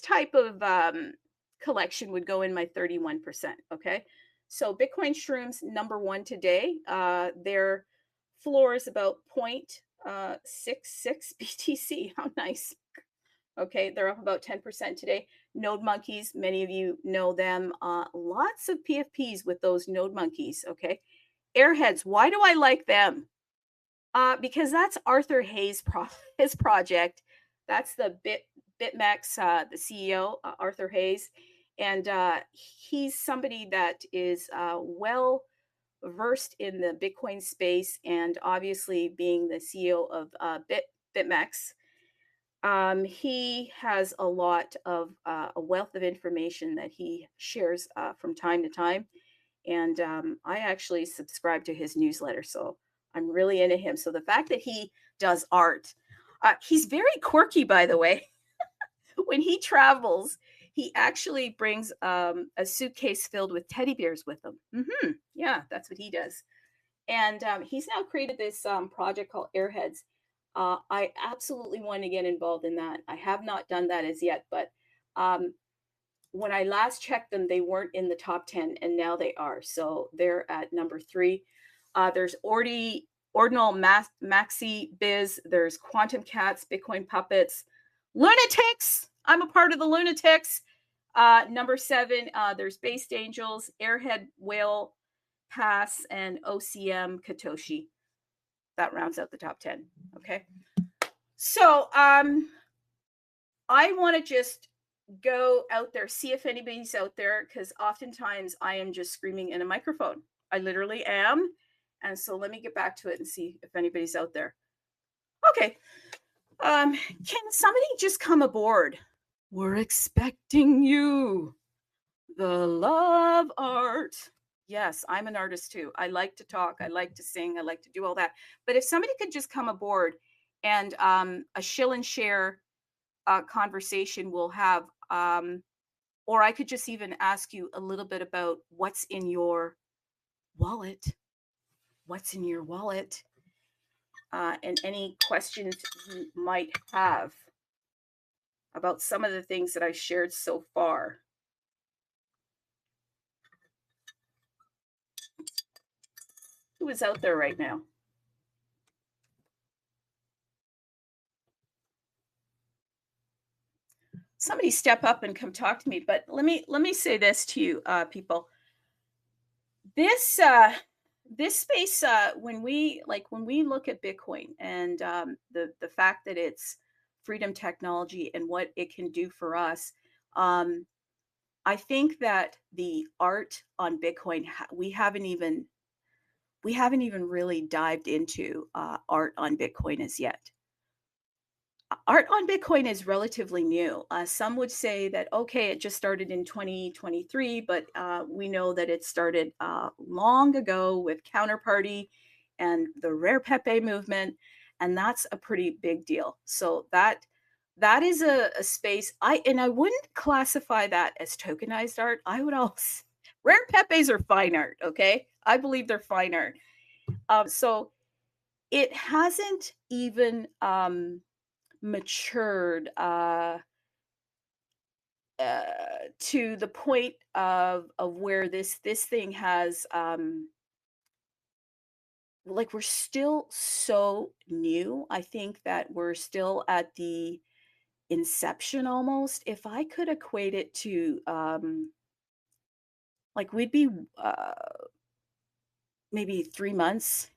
type of collection would go in my 31%. Okay. So Bitcoin shrooms, number one today. Their floor is about 0.66 BTC. How nice. Okay, they're up about 10% today. Node monkeys, many of you know them. Lots of PFPs with those node monkeys. Okay, airheads. Why do I like them? Because that's Arthur Hayes' his project. That's the BitMEX, the CEO, Arthur Hayes, and he's somebody that is well versed in the Bitcoin space, and obviously being the CEO of BitMEX. He has a lot of a wealth of information that he shares from time to time. And I actually subscribe to his newsletter. So I'm really into him. So the fact that he does art, he's very quirky, by the way. When he travels, he actually brings a suitcase filled with teddy bears with him. Mm-hmm. Yeah, that's what he does. And he's now created this project called Airheads. I absolutely want to get involved in that. I have not done that as yet, but when I last checked them, they weren't in the top 10, and now they are. So they're at number 3. There's Ordinal Maxi Biz. There's Quantum Cats, Bitcoin Puppets, Lunatics. I'm a part of the Lunatics. Number 7, there's Based Angels, Airhead Whale Pass, and OCM Katoshi. That rounds out the top 10. Okay. So I want to just go out there, see if anybody's out there, because oftentimes I am just screaming in a microphone. I literally am. And so let me get back to it and see if anybody's out there. Okay. Can somebody just come aboard? We're expecting you. The love art. Yes, I'm an artist too. I like to talk. I like to sing. I like to do all that. But if somebody could just come aboard and a shill and share conversation we'll have, or I could just even ask you a little bit about what's in your wallet. What's in your wallet? and any questions you might have about some of the things that I've shared so far. Who is out there right now? Somebody step up and come talk to me. But let me say this to you, people. This this space, when we look at Bitcoin and the fact that it's freedom technology and what it can do for us, um, I think that the art on Bitcoin, we haven't even really dived into art on Bitcoin as yet. Art on Bitcoin is relatively new. Some would say that, okay, it just started in 2023, but we know that it started long ago with Counterparty and the Rare Pepe movement, and that's a pretty big deal. So that is a space I wouldn't classify that as tokenized art. I would also Rare Pepes are fine art, okay? I believe they're fine art. So it hasn't even matured uh, to the point of where this thing has like we're still so new. I think that we're still at the inception almost. If I could equate it to like we'd be uh, maybe 3 months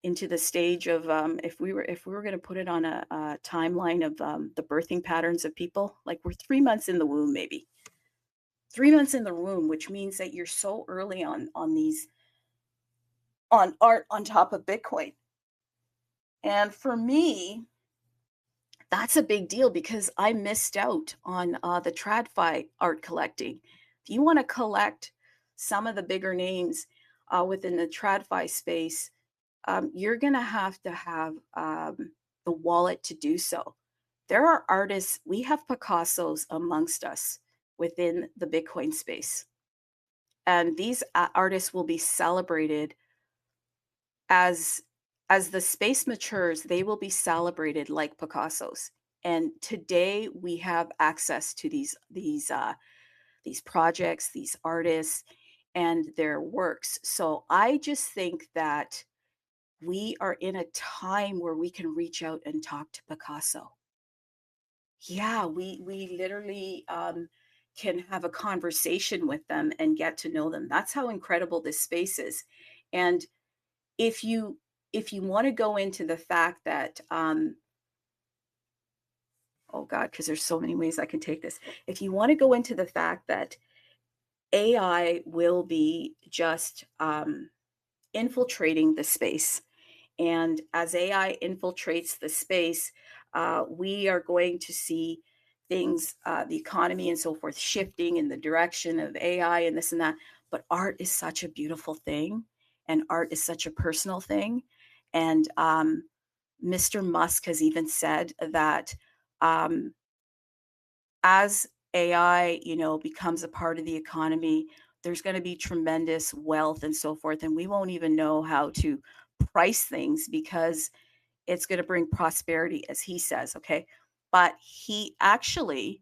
into the stage of if we were going to put it on a timeline of the birthing patterns of people, like we're 3 months in the womb, maybe 3 months in the womb, which means that you're so early on these on art on top of Bitcoin. And for me, that's a big deal because I missed out on the TradFi art collecting. If you want to collect some of the bigger names within the TradFi space, you're going to have the wallet to do so. There are artists, we have Picassos amongst us within the Bitcoin space. And these artists will be celebrated as the space matures. They will be celebrated like Picassos. And today we have access to these projects, these artists, and their works. So I just think that we are in a time where we can reach out and talk to Picasso. Yeah, we literally can have a conversation with them and get to know them. That's how incredible this space is. And if you want to go into the fact that oh God, because there's so many ways I can take this. If you want to go into the fact that AI will be just infiltrating the space. And as AI infiltrates the space, we are going to see things, the economy and so forth, shifting in the direction of AI and this and that. But art is such a beautiful thing, and art is such a personal thing. And Mr. Musk has even said that um, as AI, becomes a part of the economy, there's going to be tremendous wealth and so forth, and we won't even know how to price things because it's going to bring prosperity, as he says. Okay, but he actually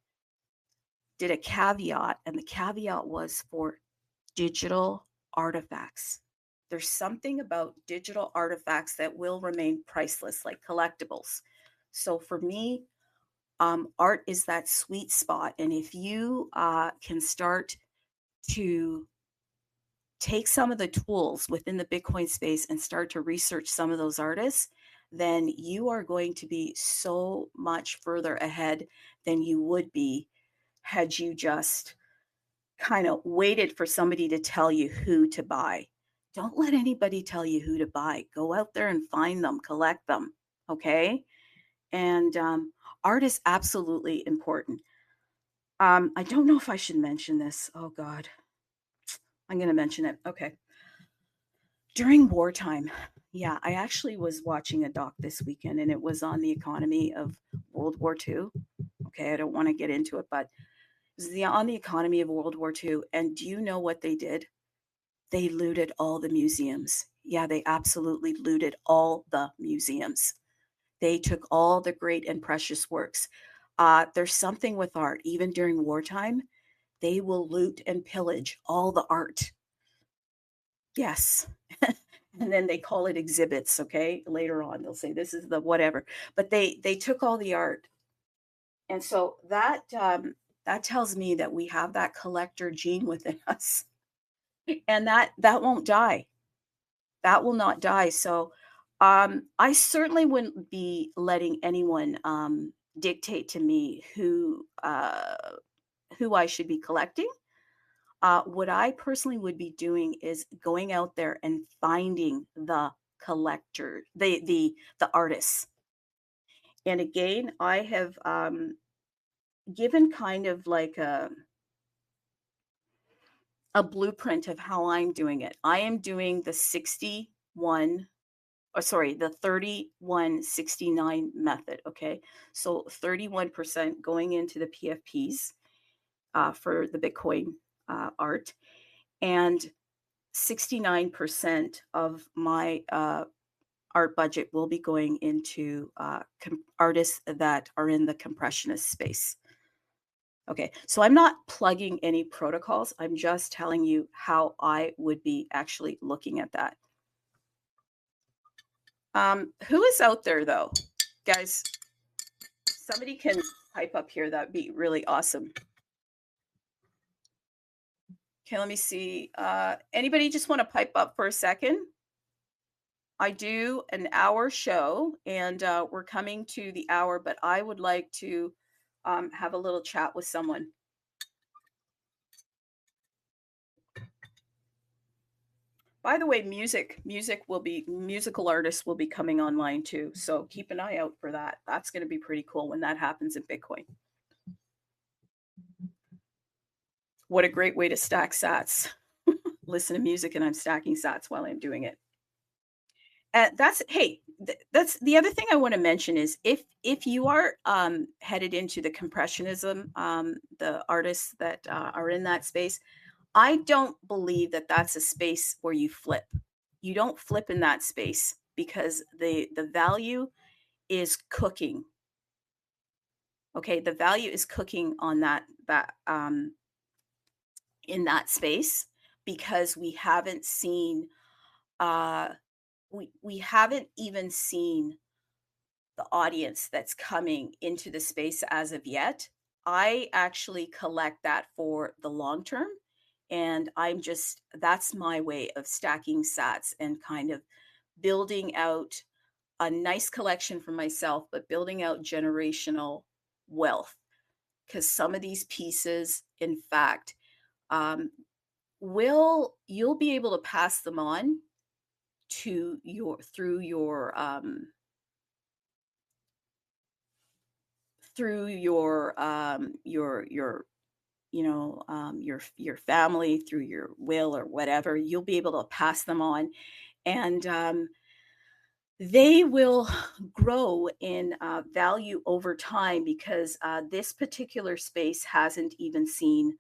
did a caveat, and the caveat was for digital artifacts. There's something about digital artifacts that will remain priceless, like collectibles. So for me, art is that sweet spot. And if you can start to take some of the tools within the Bitcoin space and start to research some of those artists, then you are going to be so much further ahead than you would be had you just kind of waited for somebody to tell you who to buy. Don't let anybody tell you who to buy. Go out there and find them, collect them. Okay. And art is absolutely important. I don't know if I should mention this. Oh, God. I'm going to mention it. Okay. During wartime, yeah, I actually was watching a doc this weekend, and it was on the economy of World War II. Okay. I don't want to get into it, but it was on the economy of World War II. And do you know what they did? They looted all the museums. Yeah, they absolutely looted all the museums. They took all the great and precious works. There's something with art, even during wartime, they will loot and pillage all the art. Yes. And then they call it exhibits, okay? Later on, they'll say this is the whatever. But they took all the art. And so that tells me that we have that collector gene within us. And that won't die. That will not die. So I certainly wouldn't be letting anyone dictate to me who I should be collecting. What I personally would be doing is going out there and finding the collector, the artists. And again, I have given kind of like a blueprint of how I'm doing it. I am doing the 61, or sorry, the 3169 method. Okay. So 31% going into the PFPs for the Bitcoin art, and 69% of my art budget will be going into artists that are in the compressionist space. Okay, so I'm not plugging any protocols. I'm just telling you how I would be actually looking at that. Who is out there though? Guys, somebody can pipe up here. That'd be really awesome. Okay, let me see. Anybody just want to pipe up for a second? I do an hour show, and we're coming to the hour, but I would like to have a little chat with someone. By the way, musical artists will be coming online too. So keep an eye out for that. That's going to be pretty cool when that happens in Bitcoin. What a great way to stack sats. Listen to music and I'm stacking sats while I'm doing it. That's that's the other thing I want to mention is if you are headed into the compressionism, the artists that are in that space, I don't believe that that's a space where you flip. You don't flip in that space because the value is cooking. Okay, the value is cooking on that in that space because we haven't seen we haven't even seen the audience that's coming into the space as of yet. I actually collect that for the long term. And that's my way of stacking sats and kind of building out a nice collection for myself, but building out generational wealth. Because some of these pieces, in fact, um, you'll be able to pass them on to your your family through your will or whatever. You'll be able to pass them on, and they will grow in value over time because this particular space hasn't even seen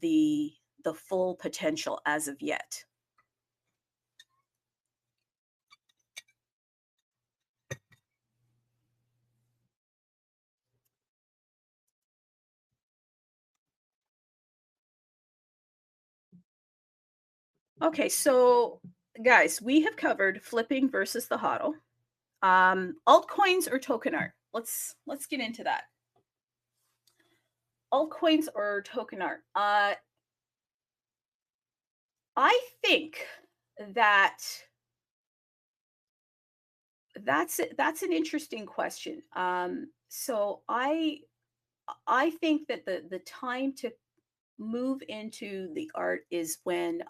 the full potential as of yet. Okay, so guys, we have covered flipping versus the hodl. Altcoins or token art? Let's get into that. Altcoins or token art? I think that that's an interesting question. So I think that the time to move into the art is when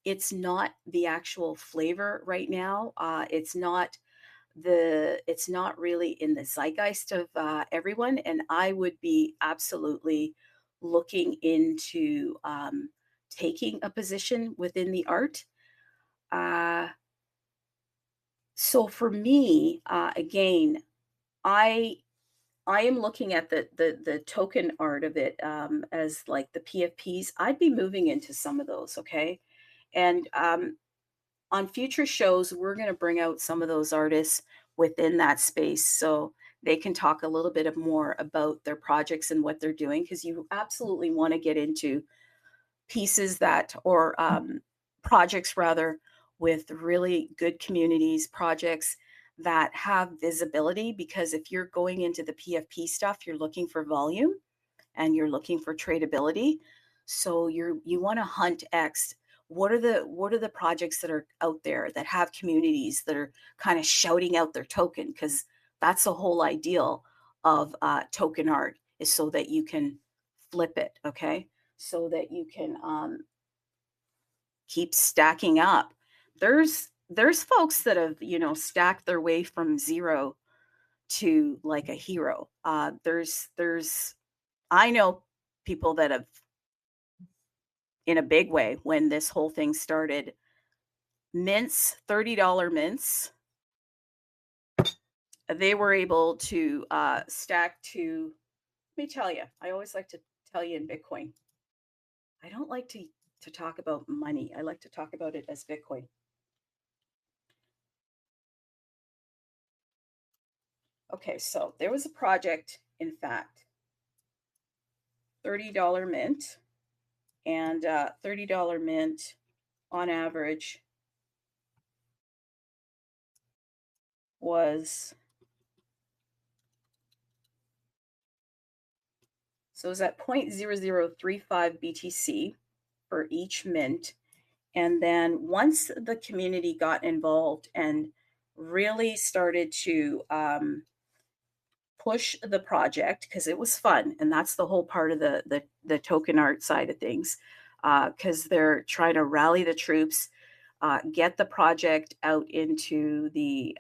it's not the actual flavor right now. It's not really in the zeitgeist of everyone, and I would be absolutely looking into taking a position within the art. Uh, so for me, again, I I am looking at the token art of it as like the PFPs. I'd be moving into some of those, okay? And on future shows, we're going to bring out some of those artists within that space so they can talk a little bit more about their projects and what they're doing, because you absolutely want to get into pieces that, or projects rather, with really good communities, projects that have visibility. Because if you're going into the PFP stuff, you're looking for volume and you're looking for tradability. So you want to hunt X. What are the projects that are out there that have communities that are kind of shouting out their token? Because that's the whole ideal of token art, is so that you can flip it, okay? So that you can keep stacking up. There's folks that have, stacked their way from zero to like a hero. There's I know people that have, in a big way, when this whole thing started, mints, $30 mints, they were able to stack to, let me tell you, I always like to tell you in Bitcoin. I don't like to talk about money. I like to talk about it as Bitcoin. Okay, so there was a project, in fact, $30 mint, and $30 mint on average was, so it was at 0.0035 BTC for each mint. And then once the community got involved and really started to push the project, because it was fun, and that's the whole part of the token art side of things, because they're trying to rally the troops, get the project out into the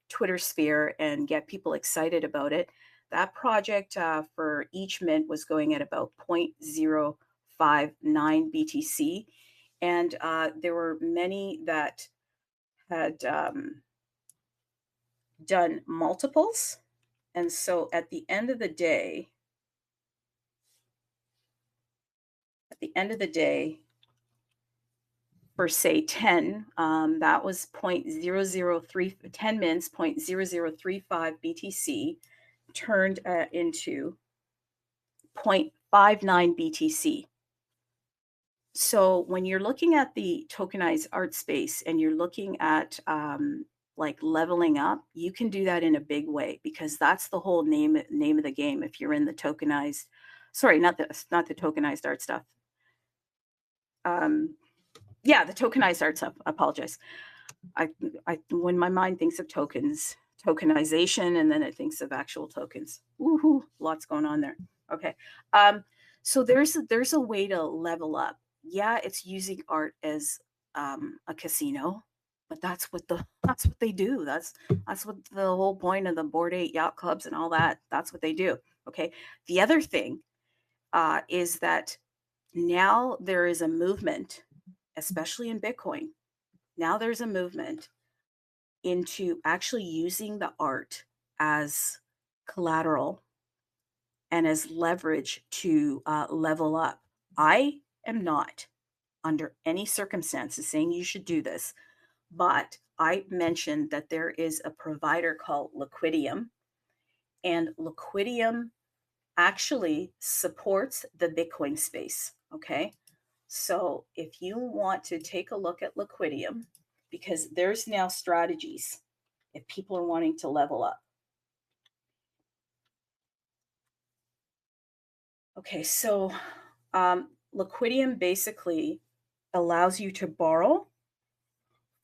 Twitter sphere and get people excited about it. That project for each mint was going at about 0.059 BTC. And there were many that had done multiples. And so at the end of the day, for say 10, that was 0.003, 10 mints, 0.0035 BTC, turned into 0.59 BTC. So when you're looking at the tokenized art space and you're looking at like leveling up, you can do that in a big way, because that's the whole name of the game. If you're in the tokenized, sorry, not the tokenized art stuff. Yeah, the tokenized art stuff. I apologize. I when my mind thinks of tokens, tokenization, and then it thinks of actual tokens. Woohoo! Lots going on there. Okay. So there's a way to level up. Yeah, it's using art as a casino, but that's what they do. That's what the whole point of the Bored Ape yacht clubs and all that. That's what they do. Okay. The other thing is that now there is a movement, especially in Bitcoin. Now there's a movement into actually using the art as collateral and as leverage to level up. I am not under any circumstances saying you should do this, but I mentioned that there is a provider called Liquidium, and Liquidium actually supports the Bitcoin space. Okay. So if you want to take a look at Liquidium, because there's now strategies if people are wanting to level up. Okay, so Liquidium basically allows you to borrow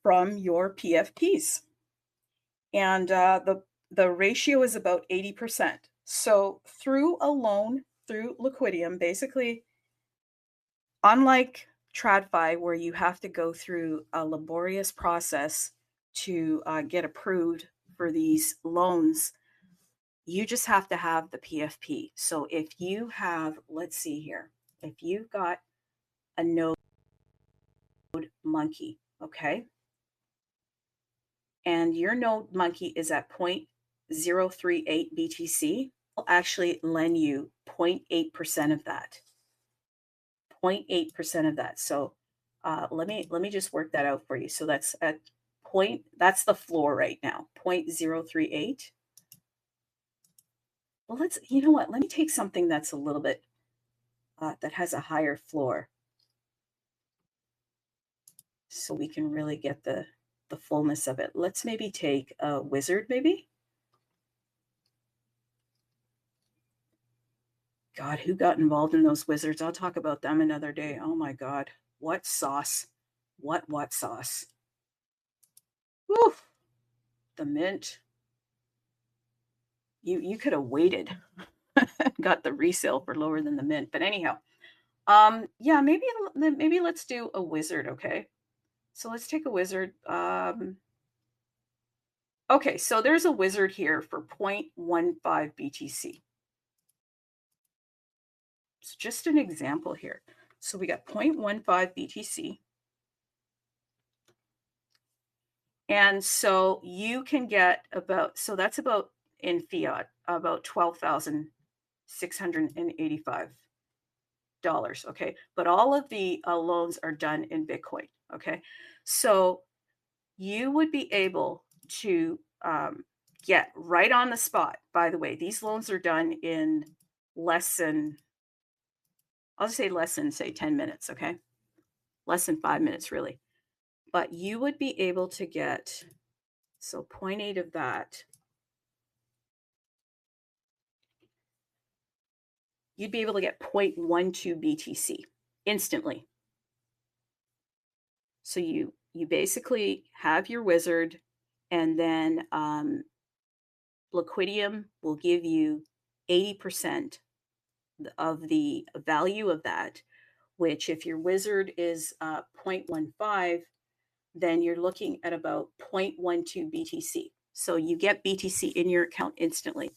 from your PFPs. And the ratio is about 80%. So through a loan, through Liquidium, basically, unlike TradFi, where you have to go through a laborious process to get approved for these loans, you just have to have the PFP. So if you have, let's see here, if you've got a node monkey, okay, and your node monkey is at 0.038 BTC, will actually lend you 0.8% of that. 0.8% of that. So let me just work that out for you. So that's at that's the floor right now, 0.038. Well, you know what? Let me take something that's a little bit, that has a higher floor, so we can really get the fullness of it. Let's maybe take a wizard, maybe. God, who got involved in those wizards? I'll talk about them another day. Oh my God. What sauce? What sauce? Woo! The mint. You could have waited. Got the resale for lower than the mint. But anyhow, yeah, maybe let's do a wizard, okay? So let's take a wizard. Okay, so there's a wizard here for 0.15 BTC. It's just an example here. So we got 0.15 BTC. And so you can get about, so that's about in fiat, about $12,685. Okay. But all of the loans are done in Bitcoin. Okay. So you would be able to get right on the spot. By the way, these loans are done in less than, I'll just say less than, say, 10 minutes. Okay. Less than 5 minutes, really. But you would be able to get, so 0.8 of that, you'd be able to get 0.12 BTC instantly. So you basically have your wizard, and then Liquidium will give you 80% of the value of that, which if your wizard is 0.15, then you're looking at about 0.12 BTC. So you get BTC in your account instantly.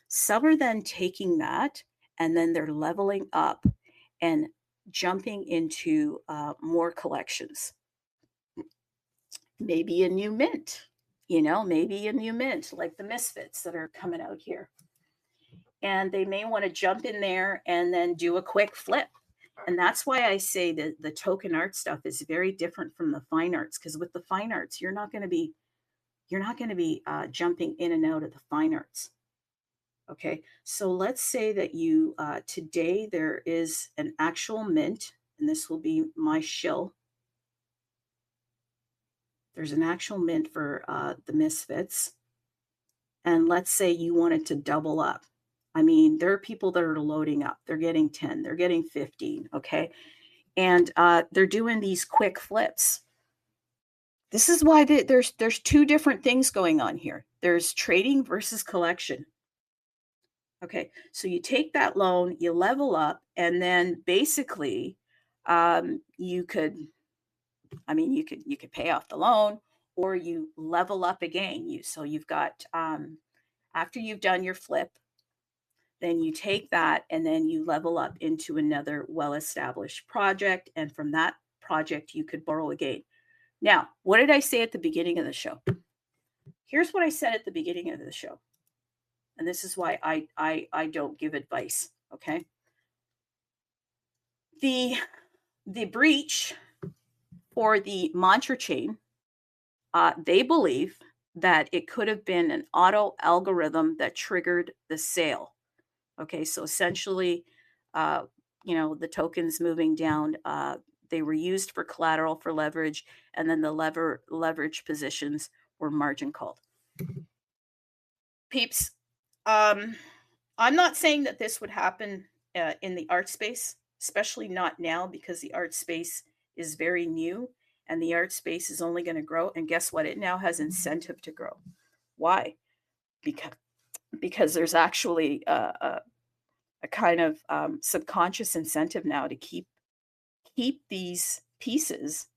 Some are then taking that and then they're leveling up and jumping into more collections. Maybe a new mint, maybe a new mint like the Misfits that are coming out here. And they may want to jump in there and then do a quick flip. And that's why I say that the token art stuff is very different from the fine arts, because with the fine arts, you're not going to be jumping in and out of the fine arts. Okay, so let's say that you today there is an actual mint, and this will be my shill. There's an actual mint for the Misfits, and let's say you wanted to double up. I mean, there are people that are loading up. They're getting 10, they're getting 15, okay? And they're doing these quick flips. This is why there's two different things going on here. There's trading versus collection. Okay, so you take that loan, you level up, and then basically you could pay off the loan, or you level up again. So you've got, after you've done your flip, then you take that and then you level up into another well-established project. And from that project, you could borrow again. Now, what did I say at the beginning of the show? Here's what I said at the beginning of the show. And this is why I don't give advice, okay? The breach for the mantra chain, they believe that it could have been an auto algorithm that triggered the sale. Okay, so essentially, the tokens moving down, they were used for collateral for leverage, and then the leverage positions were margin called. Peeps, I'm not saying that this would happen in the art space, especially not now, because the art space is very new and the art space is only going to grow. And guess what? It now has incentive to grow. Why? Because there's actually a kind of subconscious incentive now to keep these pieces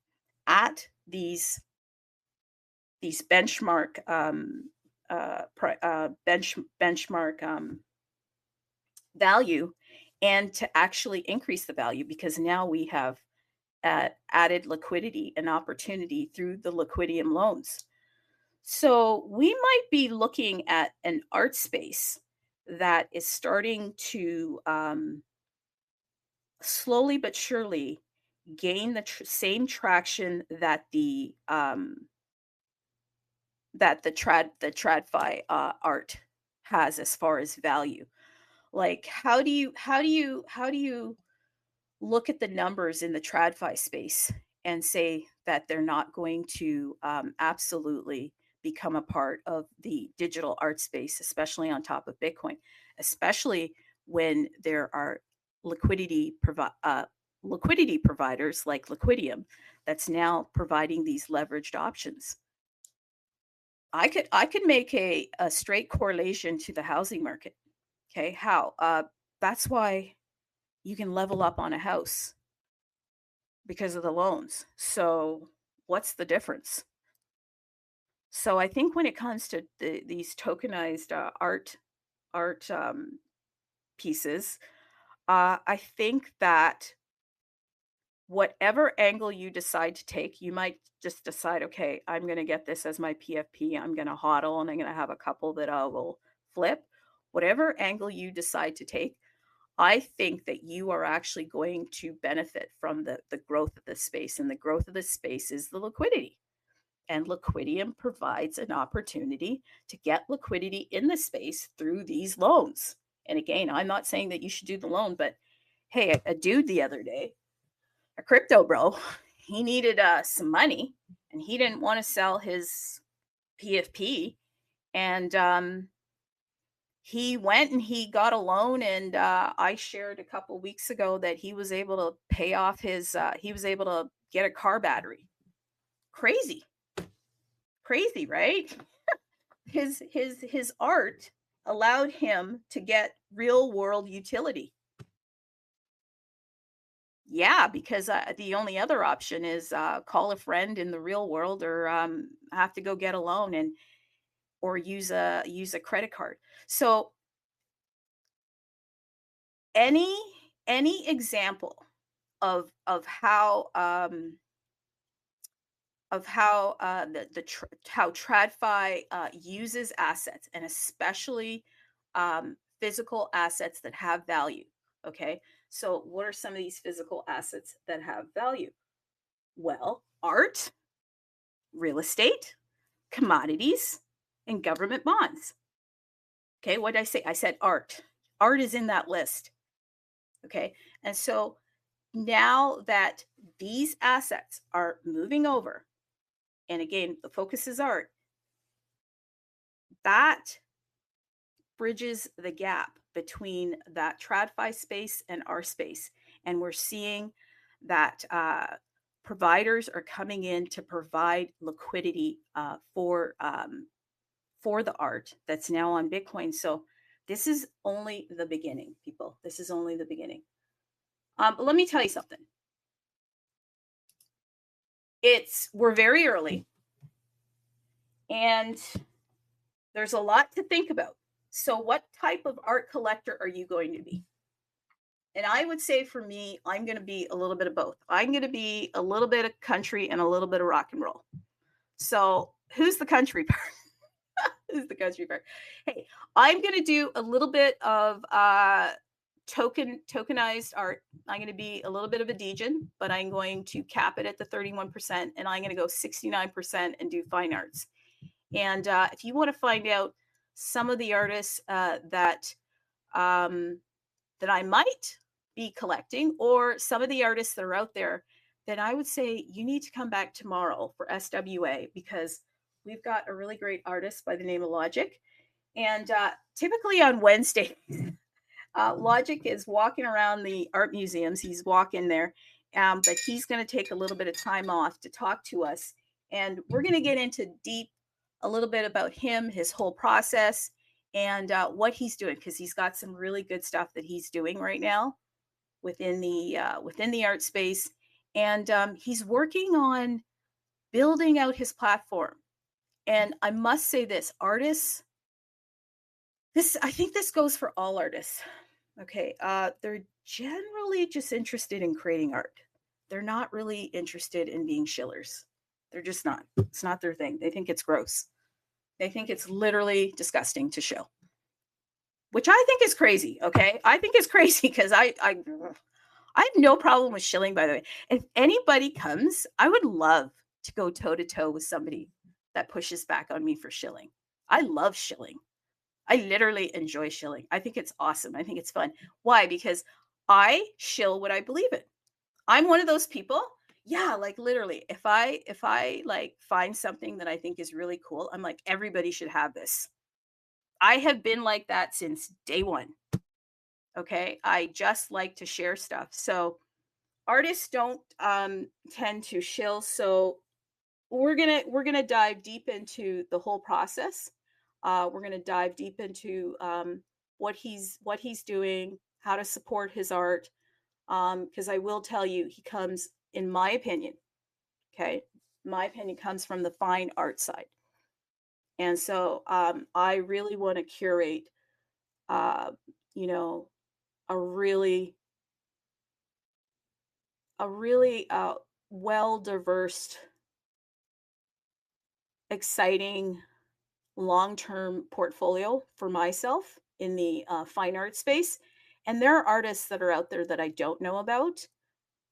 at these benchmark benchmark value, and to actually increase the value, because now we have added liquidity and opportunity through the Liquidium loans. So we might be looking at an art space that is starting to slowly but surely gain the same traction that the tradfi art has as far as value. Like, how do you look at the numbers in the tradfi space and say that they're not going to absolutely become a part of the digital art space, especially on top of Bitcoin, especially when there are liquidity providers like Liquidium that's now providing these leveraged options. I could make a straight correlation to the housing market. Okay, how? That's why you can level up on a house because of the loans. So what's the difference? So I think when it comes to these tokenized art pieces, I think that whatever angle you decide to take, you might just decide, okay, I'm going to get this as my PFP. I'm going to hodl and I'm going to have a couple that I will flip. Whatever angle you decide to take, I think that you are actually going to benefit from the growth of this space. And the growth of this space is the liquidity. And Liquidium provides an opportunity to get liquidity in the space through these loans. And again, I'm not saying that you should do the loan, but hey, a dude the other day, a crypto bro, he needed some money and he didn't want to sell his PFP. And he went and he got a loan, and I shared a couple weeks ago that he was able to pay off his he was able to get a car battery. Crazy, right? His art allowed him to get real world utility. Yeah, because the only other option is call a friend in the real world, or have to go get a loan, and or use a credit card. So any example of how how TradFi uses assets, and especially physical assets that have value. Okay, so what are some of these physical assets that have value? Well, art, real estate, commodities, and government bonds. Okay, what did I say? I said art. Art is in that list. Okay, and so now that these assets are moving over, and again, the focus is art, that bridges the gap between that TradFi space and our space. And we're seeing that providers are coming in to provide liquidity for the art that's now on Bitcoin. So this is only the beginning, people. This is only the beginning. Let me tell you something. We're very early, and there's a lot to think about. So what type of art collector are you going to be? And I would say for me, I'm going to be a little bit of both. I'm going to be a little bit of country and a little bit of rock and roll. So who's the country part? Who's the country part? Hey, I'm going to do a little bit of tokenized art. I'm going to be a little bit of a degen, but I'm going to cap it at the 31%, and I'm going to go 69% and do fine arts. And if you want to find out some of the artists that I might be collecting, or some of the artists that are out there, then I would say you need to come back tomorrow for SWA, because we've got a really great artist by the name of Logic. And typically on Wednesday, Logic is walking around the art museums. He's walking there, but he's going to take a little bit of time off to talk to us. And we're going to get into a little bit about him, his whole process, and what he's doing, because he's got some really good stuff that he's doing right now within the art space. And he's working on building out his platform. And I must say this, artists, I think this goes for all artists. Okay, they're generally just interested in creating art. They're not really interested in being shillers. They're just not. It's not their thing. They think it's gross. They think it's literally disgusting to shill, which I think is crazy. Okay, I think it's crazy because I I have no problem with shilling, by the way. If anybody comes, I would love to go toe-to-toe with somebody that pushes back on me for shilling. I love shilling. I literally enjoy shilling. I think it's awesome. I think it's fun. Why? Because I shill what I believe in. I'm one of those people. Yeah, like literally, if I like find something that I think is really cool, I'm like, everybody should have this. I have been like that since day one. Okay. I just like to share stuff. So artists don't tend to shill. So we're gonna dive deep into the whole process. We're gonna dive deep into what he's doing, how to support his art. Because I will tell you, he comes, in my opinion, okay, my opinion comes from the fine art side, and so I really want to curate, uh, you know, a really well diverse, exciting long-term portfolio for myself in the fine art space. And there are artists that are out there that I don't know about,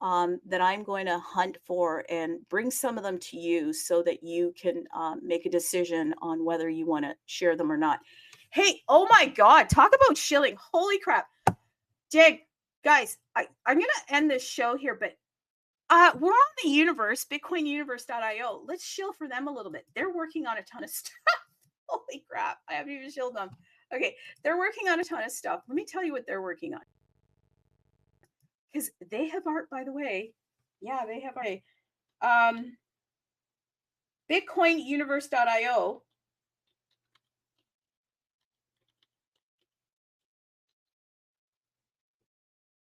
that I'm going to hunt for and bring some of them to you so that you can make a decision on whether you want to share them or not. Hey, oh my God, talk about shilling. Holy crap. Jig, guys, I'm going to end this show here, but we're on the universe, bitcoinuniverse.io. Let's shill for them a little bit. They're working on a ton of stuff. Holy crap. I haven't even shilled them. Okay. They're working on a ton of stuff. Let me tell you what they're working on. Because they have art, by the way. Yeah, they have art. Bitcoinuniverse.io.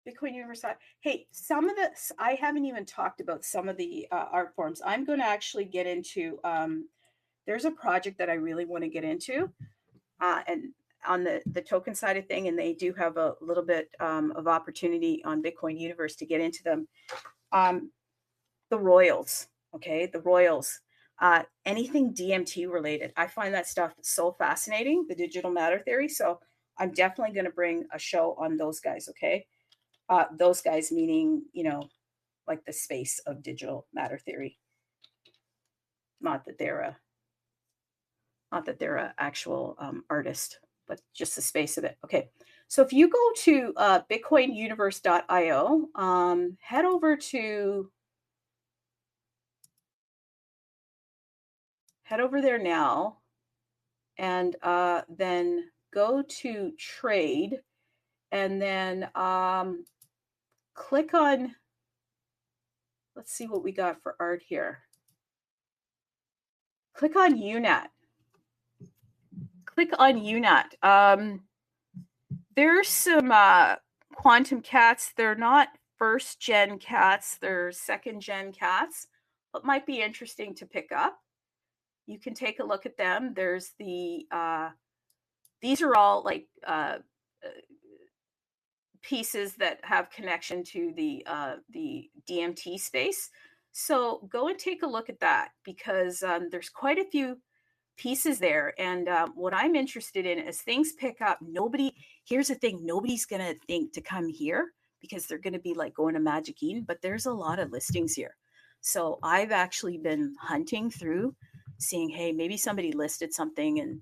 Bitcoin Universe. Hey, some of the, I haven't even talked about some of the art forms. I'm going to actually get into, there's a project that I really want to get into. And on the token side of thing, and they do have a little bit of opportunity on Bitcoin Universe to get into them. The royals, okay, the royals, anything DMT related. I find that stuff so fascinating, the digital matter theory. So I'm definitely going to bring a show on those guys, okay? Those guys meaning, like the space of digital matter theory. Not that they're a actual artist, but just the space of it. Okay. So if you go to bitcoinuniverse.io, head over there now, and then go to trade, and then click on, let's see what we got for art here. Click on UNAT. Click on UNAT. There's some quantum cats. They're not first gen cats, they're second gen cats, but might be interesting to pick up. You can take a look at them. There's the these are all like pieces that have connection to the DMT space. So go and take a look at that, because there's quite a few pieces there. And what I'm interested in, as things pick up, here's the thing, nobody's going to think to come here because they're going to be like going to Magic Eden, but there's a lot of listings here. So I've actually been hunting through, seeing, hey, maybe somebody listed something and,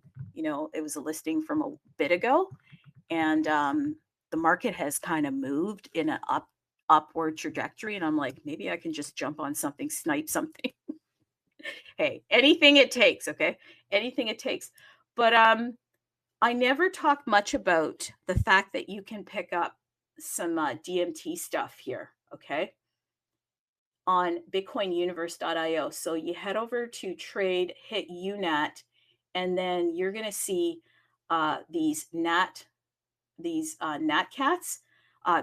it was a listing from a bit ago. And the market has kind of moved in an upward trajectory. And I'm like, maybe I can just jump on something, snipe something. Hey, anything it takes, okay? Anything it takes. But I never talk much about the fact that you can pick up some DMT stuff here, okay? On bitcoinuniverse.io. So you head over to trade, hit UNAT, and then you're going to see these NAT cats.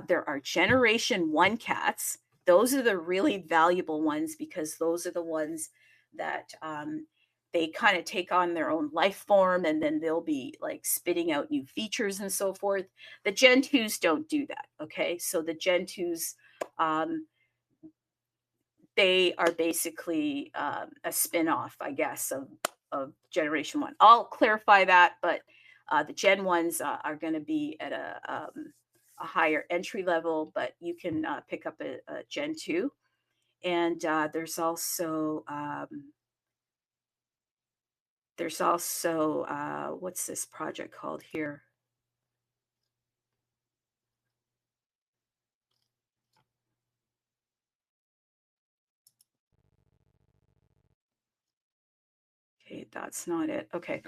There are generation 1 cats. Those are the really valuable ones, because those are the ones that they kind of take on their own life form, and then they'll be like spitting out new features and so forth. The Gen 2s don't do that. Okay. So the Gen 2s, they are basically a spin-off, I guess, of generation 1. I'll clarify that, but the Gen 1s are going to be at a higher entry level, but you can pick up a Gen 2. And there's also what's this project called here? Okay, that's not it. Okay.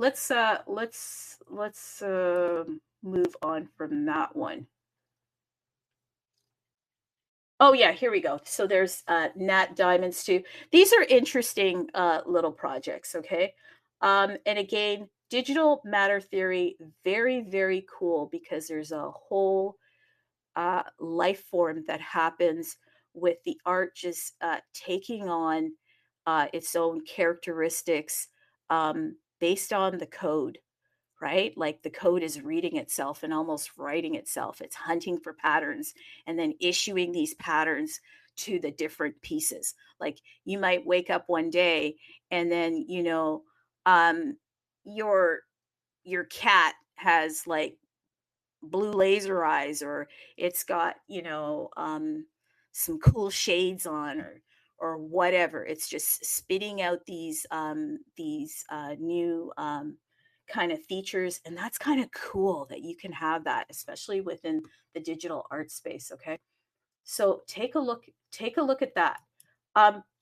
Let's move on from that one. Oh yeah, here we go. So there's NAT Diamonds too. These are interesting little projects, okay? And again, digital matter theory, very, very cool because there's a whole life form that happens with the art just taking on its own characteristics based on the code, right? Like the code is reading itself and almost writing itself. It's hunting for patterns and then issuing these patterns to the different pieces. Like you might wake up one day and then, um, your your cat has like blue laser eyes, or it's got some cool shades on, or whatever. It's just spitting out these new kind of features, and that's kind of cool that you can have that, especially within the digital art space. Okay, so take a look at that.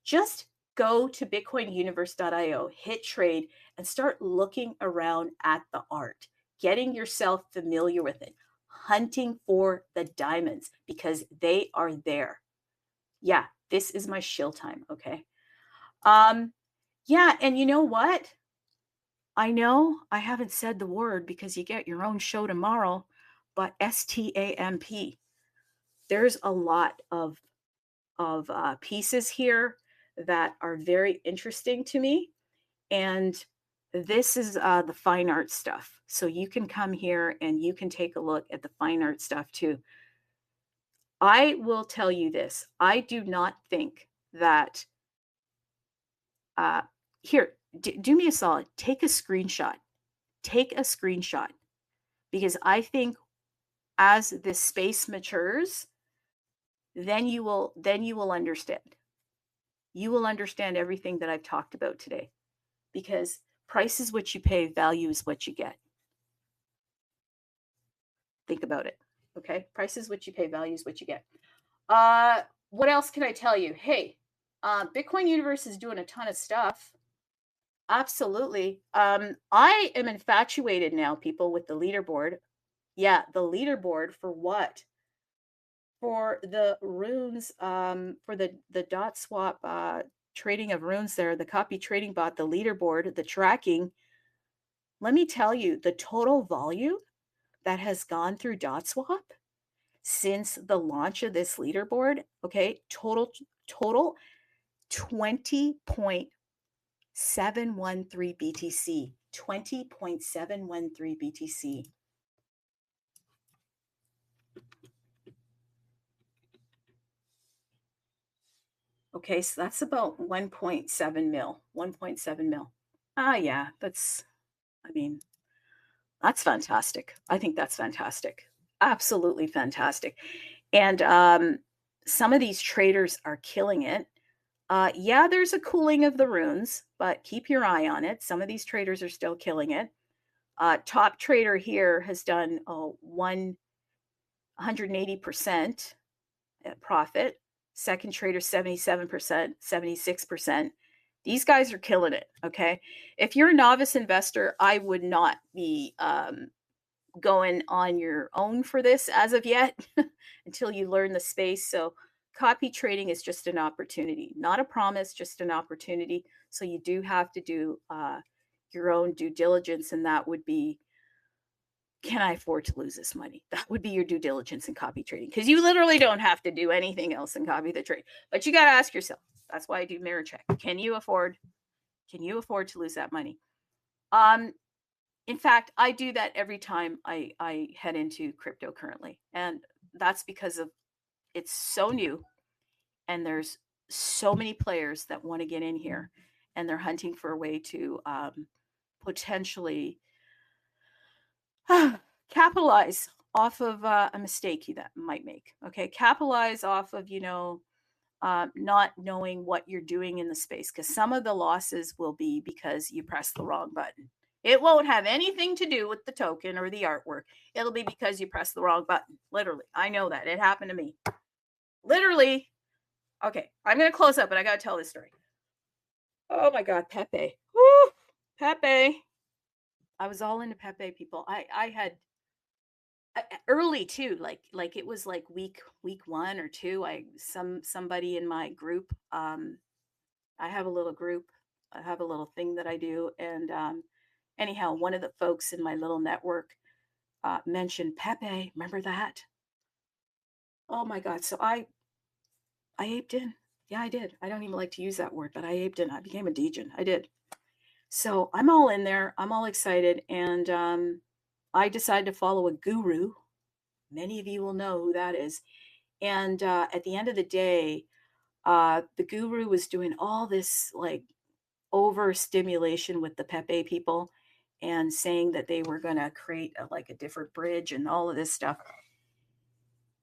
Just go to bitcoinuniverse.io, hit trade, and start looking around at the art, getting yourself familiar with it, hunting for the diamonds because they are there. Yeah, this is my shill time. Okay. Yeah, and you know what? I know I haven't said the word because you get your own show tomorrow, but STAMP. There's a lot of pieces here that are very interesting to me. And this is the fine art stuff. So you can come here and you can take a look at the fine art stuff too. I will tell you this. I do not think that, here, do me a solid. Take a screenshot. Take a screenshot. Because I think as this space matures, then you will understand. You will understand everything that I've talked about today. Because price is what you pay, value is what you get. Think about it. Okay. Price is what you pay, value is what you get. What else can I tell you? Hey, Bitcoin Universe is doing a ton of stuff. Absolutely. I am infatuated now, people, with the leaderboard. Yeah, the leaderboard for what? For the runes, for the dot swap trading of runes there, the copy trading bot, the leaderboard, the tracking. Let me tell you, the total volume that has gone through dot swap since the launch of this leaderboard, okay, total 20.713 BTC. 20.713 BTC. Okay, so that's about 1.7 mil. 1.7 mil. Yeah, I mean, that's fantastic. I think that's fantastic. Absolutely fantastic. And some of these traders are killing it. Yeah, there's a cooling of the runes, but keep your eye on it. Some of these traders are still killing it. Top trader here has done 180% profit. Second trader, 77%, 76%. These guys are killing it. Okay. If you're a novice investor, I would not be going on your own for this as of yet until you learn the space. So copy trading is just an opportunity, not a promise, just an opportunity. So you do have to do your own due diligence, and that would be, can I afford to lose this money? That would be your due diligence in copy trading, because you literally don't have to do anything else in copy the trade. But you got to ask yourself. That's why I do mirror check. Can you afford to lose that money? In fact, I do that every time I head into crypto currently. And that's because of it's so new and there's so many players that want to get in here, and they're hunting for a way to potentially capitalize off of a mistake you that might make. Okay, capitalize off of not knowing what you're doing in the space, because some of the losses will be because you press the wrong button. It won't have anything to do with the token or the artwork. It'll be because you press the wrong button. Literally, I know that it happened to me. Literally. Okay, I'm gonna close up, but I gotta tell this story. Oh my God, Pepe. Woo, Pepe. I was all into Pepe, people. I had early too, like it was like week 1 or 2. Somebody in my group, I have a little group, I have a little thing that I do, and anyhow, one of the folks in my little network mentioned Pepe. Remember that? Oh my God! So I aped in. Yeah, I did. I don't even like to use that word, but I aped in. I became a degen. I did. So I'm all in there. I'm all excited, and I decided to follow a guru. Many of you will know who that is. And at the end of the day, the guru was doing all this like overstimulation with the Pepe people and saying that they were going to create like a different bridge and all of this stuff.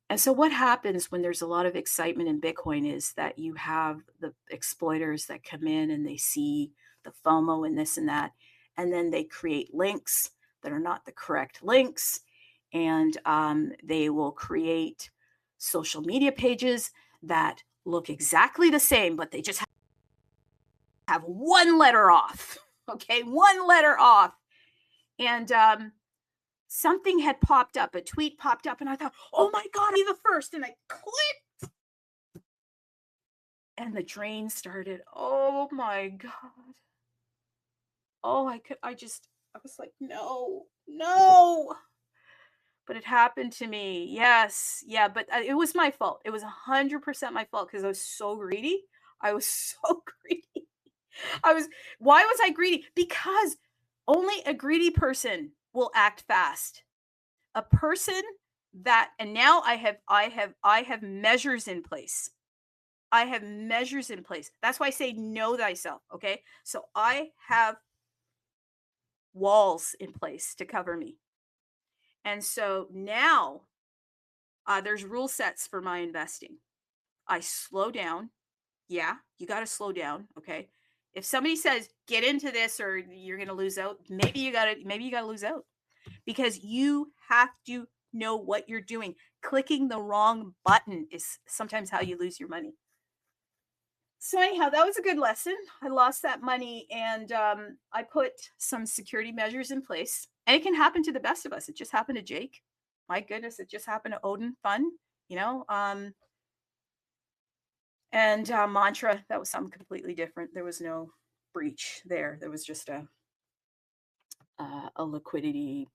And so what happens when there's a lot of excitement in Bitcoin is that you have the exploiters that come in and they see the FOMO and this and that, and then they create links that are not the correct links, and they will create social media pages that look exactly the same, but they just have one letter off. Okay, one letter off. And something had popped up, a tweet popped up, and I thought, oh my God, be the first. And I clicked. And the drain started. Oh my God. Oh, I was like, no. But it happened to me. Yes. Yeah. But it was my fault. It was 100% my fault because I was so greedy. I was so greedy. Why was I greedy? Because only a greedy person will act fast. A person that, and now I have measures in place. I have measures in place. That's why I say know thyself. Okay. So I have walls in place to cover me. And so now there's rule sets for my investing. I slow down. Yeah, you got to slow down. Okay. If somebody says get into this or you're going to lose out, maybe you got to lose out, because you have to know what you're doing. Clicking the wrong button is sometimes how you lose your money. So anyhow, that was a good lesson. I lost that money, and I put some security measures in place. And it can happen to the best of us. It just happened to Jake. My goodness, it just happened to Odin Fun, and Mantra. That was something completely different. There was no breach there. There was just a liquidity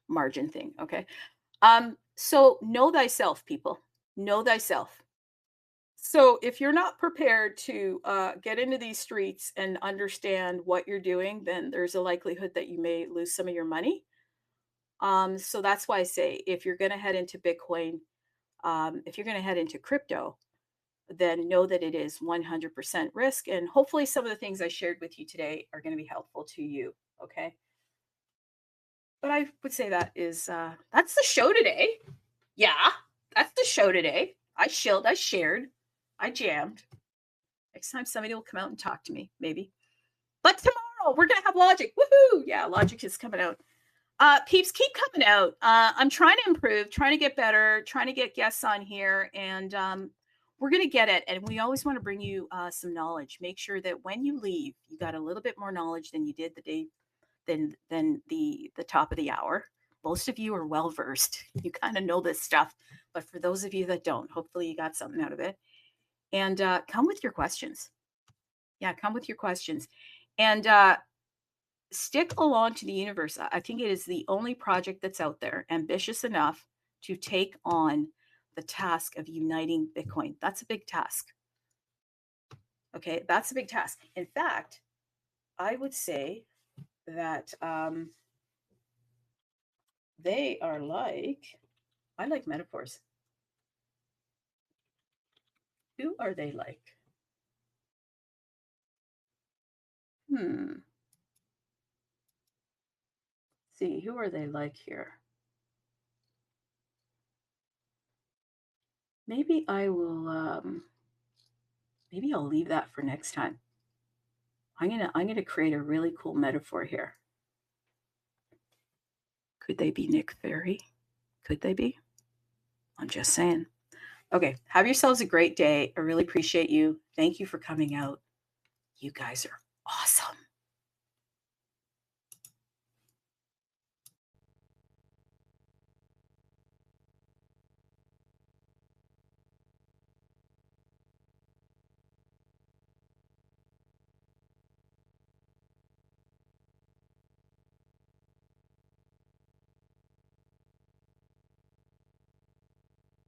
margin thing. Okay. So know thyself, people. Know thyself. So if you're not prepared to get into these streets and understand what you're doing, then there's a likelihood that you may lose some of your money. So that's why I say if you're going to head into Bitcoin, if you're going to head into crypto, then know that it is 100% risk. And hopefully some of the things I shared with you today are going to be helpful to you. Okay. But I would say that is, that's the show today. Yeah, that's the show today. I shilled, I shared, I jammed. Next time somebody will come out and talk to me, maybe. But tomorrow we're going to have Logic. Woohoo. Yeah, Logic is coming out. Peeps, keep coming out. I'm trying to improve, trying to get better, trying to get guests on here, and we're going to get it. And we always want to bring you some knowledge. Make sure that when you leave, you got a little bit more knowledge than you did the day than the top of the hour. Most of you are well versed. You kind of know this stuff. But for those of you that don't, hopefully you got something out of it. And come with your questions. Yeah, come with your questions. And stick along to the universe. I think it is the only project that's out there ambitious enough to take on the task of uniting Bitcoin. That's a big task. Okay, that's a big task. In fact, I would say that they are like, I like metaphors. Who are they like? see, who are they like here? Maybe I will, maybe I'll leave that for next time. I'm gonna create a really cool metaphor here. Could they be Nick Fury? Could they be? I'm just saying. Okay, have yourselves a great day. I really appreciate you. Thank you for coming out. You guys are awesome.